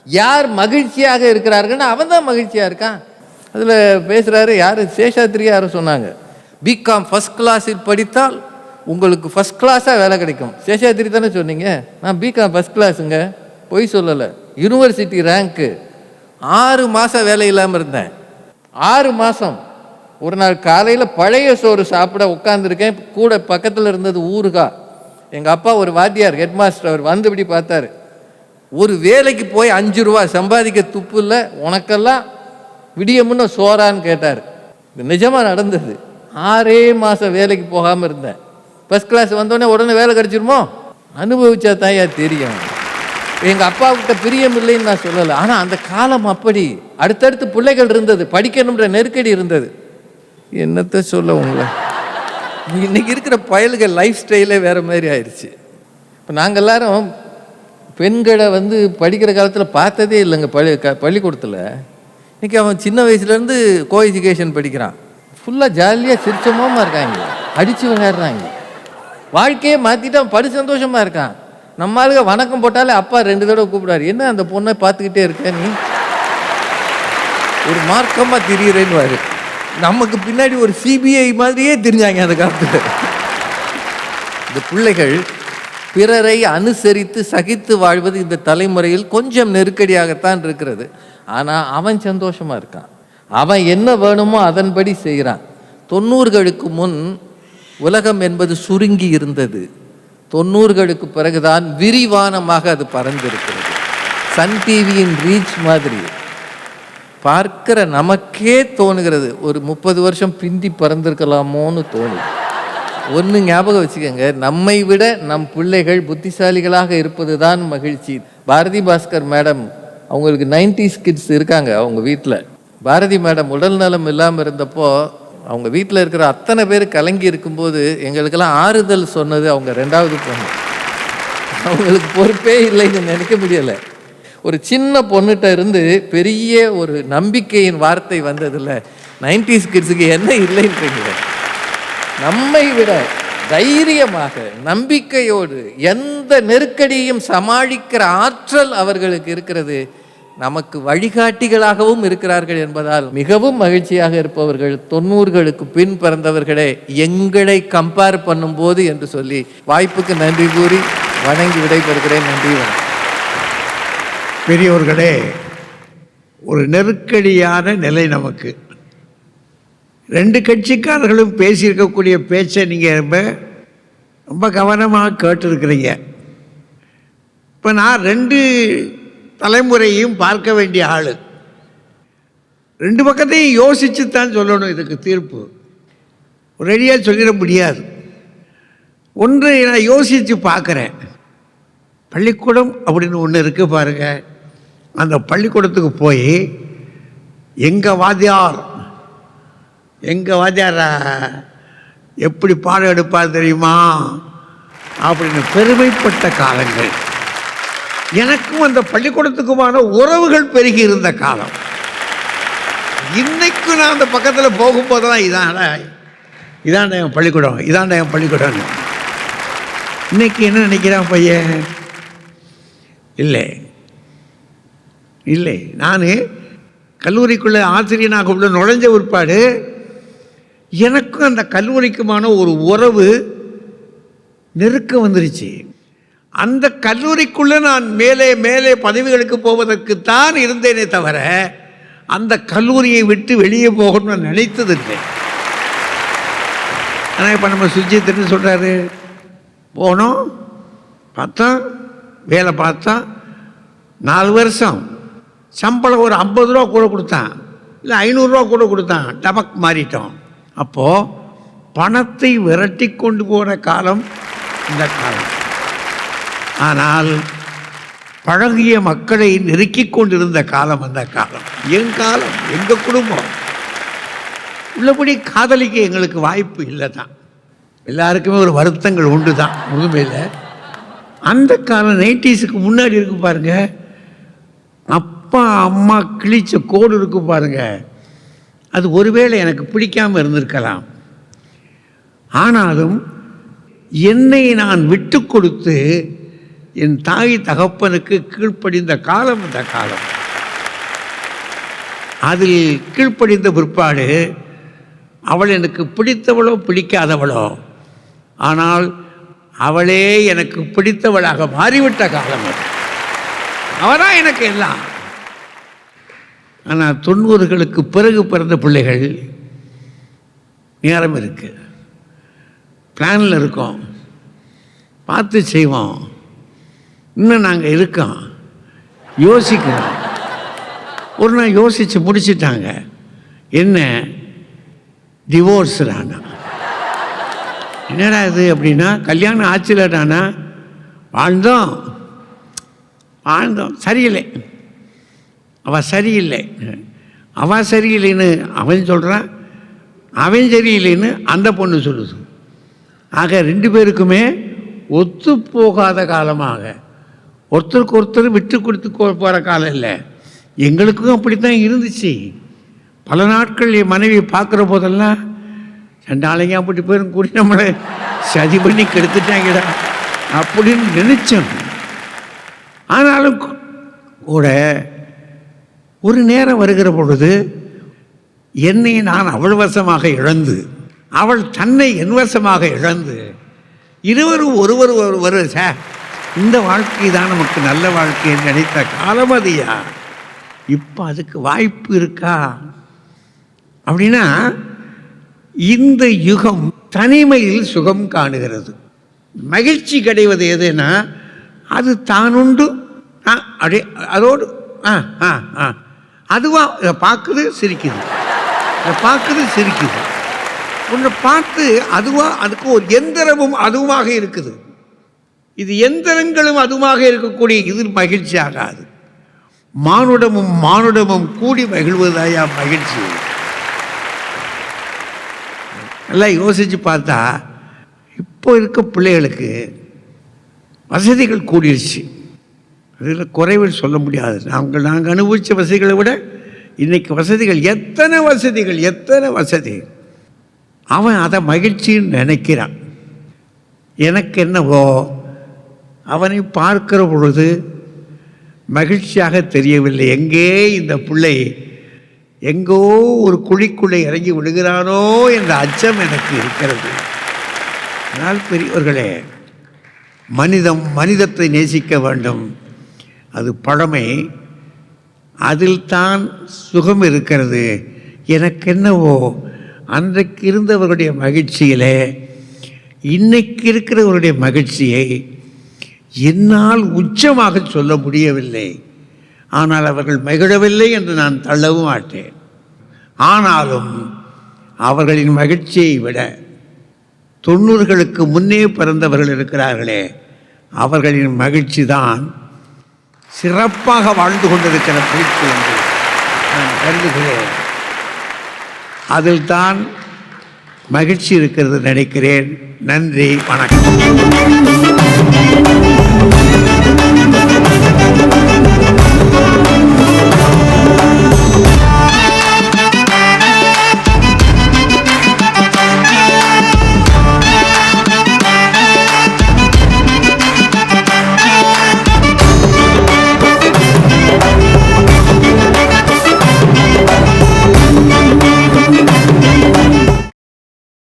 யார் மகிழ்ச்சியாக இருக்கிறார்கள்னா அவன் தான் மகிழ்ச்சியாக இருக்கான். அதில் பேசுகிறாரு யார், சேஷாத்ரி யாரும் சொன்னாங்க, பிகாம் ஃபஸ்ட் கிளாஸில் படித்தால் உங்களுக்கு ஃபஸ்ட் கிளாஸாக வேலை கிடைக்கும். சேஷாத்ரி தானே சொன்னீங்க? நான் பிகாம் ஃபஸ்ட் கிளாஸுங்க, பொய் சொல்லலை. University rank. 6 மாதம் வேலை இல்லாமல் இருந்தேன். 6 மாதம். ஒரு நாள் காலையில் பழைய சோறு சாப்பிட உட்காந்துருக்கேன். கூட பக்கத்தில் இருந்தது ஊறுகாய். எங்கள் அப்பா ஒரு வாத்தியார், ஹெட் மாஸ்டர், அவர் வந்து இப்படி பார்த்தாரு. ஒரு வேலைக்கு போய் 5 ரூபா சம்பாதிக்க துப்பு இல்லை உனக்கெல்லாம், விடிய முன்ன சோறான்னு கேட்டார். இது நிஜமாக நடந்தது. 6 மாதம் வேலைக்கு போகாமல் இருந்தேன். ஃபஸ்ட் கிளாஸ் வந்தோடனே உடனே வேலை கிடச்சிருமோ? அனுபவிச்சா தாயா தெரியும். எங்கள் அப்பாவுக்கிட்ட பிரியம் இல்லைன்னு நான் சொல்லலை, ஆனால் அந்த காலம் அப்படி. அடுத்தடுத்து பிள்ளைகள் இருந்தது, படிக்கணுன்ற நெருக்கடி இருந்தது. என்னத்தை சொல்ல உங்களை? இன்னைக்கு இருக்கிற பயல்கள் லைஃப் ஸ்டைலே வேறு மாதிரி ஆயிடுச்சு. இப்போ நாங்கள் எல்லாரும் பெண்களை வந்து படிக்கிற காலத்தில் பார்த்ததே இல்லைங்க. பள்ளிக்கூடத்தில் இன்றைக்கி அவன் சின்ன வயசுலேருந்து கோ எஜுகேஷன் படிக்கிறான். ஃபுல்லாக ஜாலியாக சிரிச்சமாக இருக்காங்க, அடித்து விளையாடுறாங்க, வாழ்க்கையே மாற்றிட்டு படு சந்தோஷமாக இருக்கான். நம்ம ஆளுங்க வணக்கம் போட்டாலே அப்பா 2 தடவை கூப்பிடாரு, என்ன அந்த பொண்ணை பார்த்துக்கிட்டே இருக்க நீ, ஒரு மார்க்கமாக திரியிறேன்னு வாரு. நமக்கு பின்னாடி ஒரு சிபிஐ மாதிரியே தெரிஞ்சாங்க அந்த காலத்தில். இந்த பிள்ளைகள் பிறரை அனுசரித்து சகித்து வாழ்வது இந்த தலைமுறையில் கொஞ்சம் நெருக்கடியாகத்தான் இருக்கிறது. ஆனால் அவன் சந்தோஷமாக இருக்கான், அவன் என்ன வேணுமோ அதன்படி செய்கிறான். 90களுக்கு முன் உலகம் என்பது சுருங்கி இருந்தது. 90களுக்கு பிறகுதான் விரிவானமாக அது பறந்திருக்கிறது. சன் டிவியின் ரீச் மாதிரி பார்க்கிற நமக்கே தோணுகிறது ஒரு 30 வருஷம் பிந்தி பறந்திருக்கலாமோன்னு தோணுது. ஒன்று ஞாபகம் வச்சுக்கோங்க, நம்மை விட நம் பிள்ளைகள் புத்திசாலிகளாக இருப்பது தான் மகிழ்ச்சி. பாரதி பாஸ்கர் மேடம் அவங்களுக்கு 90s கிட்ஸ் இருக்காங்க அவங்க வீட்டில். பாரதி மேடம் உடல் நலம் இல்லாமல் இருந்தப்போ அவங்க வீட்டில் இருக்கிற அத்தனை பேர் கலங்கி இருக்கும்போது எங்களுக்கெல்லாம் ஆறுதல் சொன்னது அவங்க 2வது பொண்ணு. அவங்களுக்கு பொறுப்பே இல்லைன்னு நினைக்க முடியலை. ஒரு சின்ன பொண்ணுகிட்ட இருந்து பெரிய ஒரு நம்பிக்கையின் வார்த்தை வந்ததில்ல. 90s கிட்ஸுக்கு என்ன இல்லைன்றீங்க? நம்மை விட தைரியமாக நம்பிக்கையோடு எந்த நெருக்கடியையும் சமாளிக்கிற ஆற்றல் அவர்களுக்கு இருக்கிறது. நமக்கு வழிகாட்டிகளாகவும் இருக்கிறார்கள் என்பதால் மிகவும் மகிழ்ச்சியாக இருப்பவர்கள் 90களுக்கு பின் பிறந்தவர்களே எங்களை கம்பேர் பண்ணும்போது என்று சொல்லி வாய்ப்புக்கு நன்றி கூறி வணங்கி விடைபெறுகிறேன். நன்றி, வணக்கம். பெரியவர்களே, ஒரு நெருக்கடியான நிலை நமக்கு. 2 கட்சிக்காரர்களும் பேசியிருக்கக்கூடிய பேச்சை நீங்கள் ரொம்ப கவனமாக கேட்டிருக்கிறீங்க. இப்போ நான் 2 தலைமுறையும் பார்க்க வேண்டிய ஆள். 2 பக்கத்தையும் யோசித்து தான் சொல்லணும் இதுக்கு தீர்ப்பு. ரெடியாக சொல்லிட முடியாது. ஒன்று நான் யோசித்து பார்க்குறேன். பள்ளிக்கூடம் அப்படின்னு ஒன்று இருக்குது பாருங்கள். அந்த பள்ளிக்கூடத்துக்கு போய் எங்கள் வாத்தியார் எப்படி பாடம் எடுப்பார் தெரியுமா அப்படின்னு பெருமைப்பட்ட காலங்கள். எனக்கும் அந்த பள்ளிக்கூடத்துக்குமான உறவுகள் பெருகி இருந்த காலம். இன்னைக்கும் நான் அந்த பக்கத்தில் போகும்போது தான் இதாண்ட என் பள்ளிக்கூடம், இதாண்ட என் பள்ளிக்கூடம். இன்னைக்கு என்ன நினைக்கிறான் பையன்? இல்லை, நான் கல்லூரிக்குள்ளே ஆசிரியனாக உள்ள நுழைஞ்ச உட்பாடு எனக்கும் அந்த கல்லூரிக்குமான ஒரு உறவு நெருக்க வந்துருச்சு. அந்த கல்லூரிக்குள்ளே நான் மேலே மேலே பதவிகளுக்கு போவதற்குத்தான் இருந்தேனே தவிர அந்த கல்லூரியை விட்டு வெளியே போகணும்னு நினைத்ததில்லை. ஆனால் இப்போ நம்ம சுஜித் என்ன சொல்கிறாரு? போனோம், பார்த்தோம், வேலை பார்த்தா 4 வருஷம் சம்பளம் ஒரு 50 ரூபா கூட கொடுத்தான், இல்லை 500 ரூபா கூட கொடுத்தான், டபக் மாறிட்டோம். அப்போது பணத்தை விரட்டி கொண்டு போன காலம் இந்த காலம். ஆனால் பழகிய மக்களை நெருக்கிக் கொண்டிருந்த காலம் அந்த காலம். என் காலம், எங்கள் குடும்பம். உள்ளபடி காதலிக்க எங்களுக்கு வாய்ப்பு இல்லை தான். எல்லாருக்குமே ஒரு வருத்தங்கள் உண்டு தான் முழுமையில். அந்த காலம் 90ஸ்க்கு முன்னாடி இருக்கு பாருங்க. அப்பா அம்மா கிழிச்ச கோடு இருக்கு பாருங்க. அது ஒருவேளை எனக்கு பிடிக்காமல் இருந்திருக்கலாம். ஆனாலும் என்னை நான் விட்டு கொடுத்து என் தாய் தகப்பனுக்கு கீழ்ப்படிந்த காலம் இந்த காலம். அதில் கீழ்ப்படிந்த பிற்பாடு அவள் எனக்கு பிடித்தவளோ பிடிக்காதவளோ, ஆனால் அவளே எனக்கு பிடித்தவளாக மாறிவிட்ட காலம் அது. அவதான் எனக்கு எல்லாம். ஆனால் 90களுக்கு பிறகு பிறந்த பிள்ளைகள் நேரம் இருக்கு, பிளானில் இருக்கோம், பார்த்து செய்வோம், இன்னும் நாங்கள் இருக்கோம், யோசிக்கிறோம். ஒரு நாள் யோசித்து முடிச்சிட்டாங்க. என்ன? டிவோர்ஸ்டானா? என்னடா இது அப்படின்னா, கல்யாணம் ஆச்சுலடானா? வாழ்ந்தோம் சரியில்லை, அவள் சரியில்லை, அவள் சரியில்லைன்னு அவன் சொல்கிறான், அவன் சரியில்லைன்னு அந்த பொண்ணு சொல்லுது. ஆக 2 பேருக்குமே ஒத்து போகாத காலமாக, ஒருத்தருக்கு ஒருத்தர் விட்டு கொடுத்து போகிற காலம் இல்லை. எங்களுக்கும் அப்படித்தான் இருந்துச்சு. பல நாட்கள் என் மனைவி பார்க்குற போதெல்லாம் சண்டாளைங்க அப்படி பேரும் கூடி நம்மளை சதி பண்ணி கெடுத்துட்டாங்கடா அப்படின்னு நினைச்சோம். ஆனாலும் கூட ஒரு நேரம் வருகிற பொழுது என்னை நான் அவள் வசமாக இழந்து, அவள் தன்னை என் வசமாக இழந்து, இருவரும் ஒருவர் சார் இந்த வாழ்க்கை தான் நமக்கு நல்ல வாழ்க்கைன்னு நினைத்த காலம் அதுயா. இப்போ அதுக்கு வாய்ப்பு இருக்கா அப்படின்னா, இந்த யுகம் தனிமையில் சுகம் காணுகிறது. மகிழ்ச்சி கிடைவது எதுனா அது தானுண்டு அப்படியே அதோடு அதுவா இதை பார்க்குது சிரிக்குது, இதை பார்க்குது சிரிக்குது. உன்னை பார்த்து அதுவா அதுக்கு ஒரு எந்திரமும் அதுவுமாக இருக்குது. இது எந்திரங்களும் அதுவாக இருக்கக்கூடிய இது மகிழ்ச்சி ஆகாது. மானுடமும் கூடி மகிழ்வதாயா மகிழ்ச்சி. நல்லா யோசித்து பார்த்தா இப்போ இருக்க பிள்ளைகளுக்கு வசதிகள் கூடிருச்சு, அதில் குறைவில் சொல்ல முடியாது. நாங்கள் அனுபவித்த வசதிகளை விட இன்றைக்கி வசதிகள் எத்தனை வசதி. அவன் அதை மகிழ்ச்சின்னு நினைக்கிறான். எனக்கு என்னவோ அவனை பார்க்கிற பொழுது மகிழ்ச்சியாக தெரியவில்லை. எங்கே இந்த பிள்ளை எங்கோ ஒரு குழிக்குள்ளே இறங்கி விடுகிறானோ என்ற அச்சம் எனக்கு இருக்கிறது. ஆனால் பெரியவர்களே, மனிதத்தை நேசிக்க வேண்டும். அது பழமை, அதில் தான் சுகம் இருக்கிறது. எனக்கு என்னவோ அன்றைக்கு இருந்தவர்களுடைய மகிழ்ச்சியிலே இன்னைக்கு இருக்கிறவருடைய மகிழ்ச்சியை என்னால் உச்சமாக சொல்ல முடியவில்லை. ஆனால் அவர்கள் மகிழவில்லை என்று நான் தள்ளவும் மாட்டேன். ஆனாலும் அவர்களின் மகிழ்ச்சியை விட 90களுக்கு முன்னே பிறந்தவர்கள் இருக்கிறார்களே, அவர்களின் மகிழ்ச்சி தான் சிறப்பாக வாழ்ந்து கொண்டிருக்கிற மகிழ்ச்சி என்று நான் கருதுகிறேன். அதில் தான் மகிழ்ச்சி இருக்கிறது நினைக்கிறேன். நன்றி, வணக்கம்.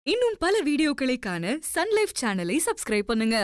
இன்னும் பல வீடியோக்களை காண சன் லைஃப் சேனலை சப்ஸ்கிரைப் பண்ணுங்க.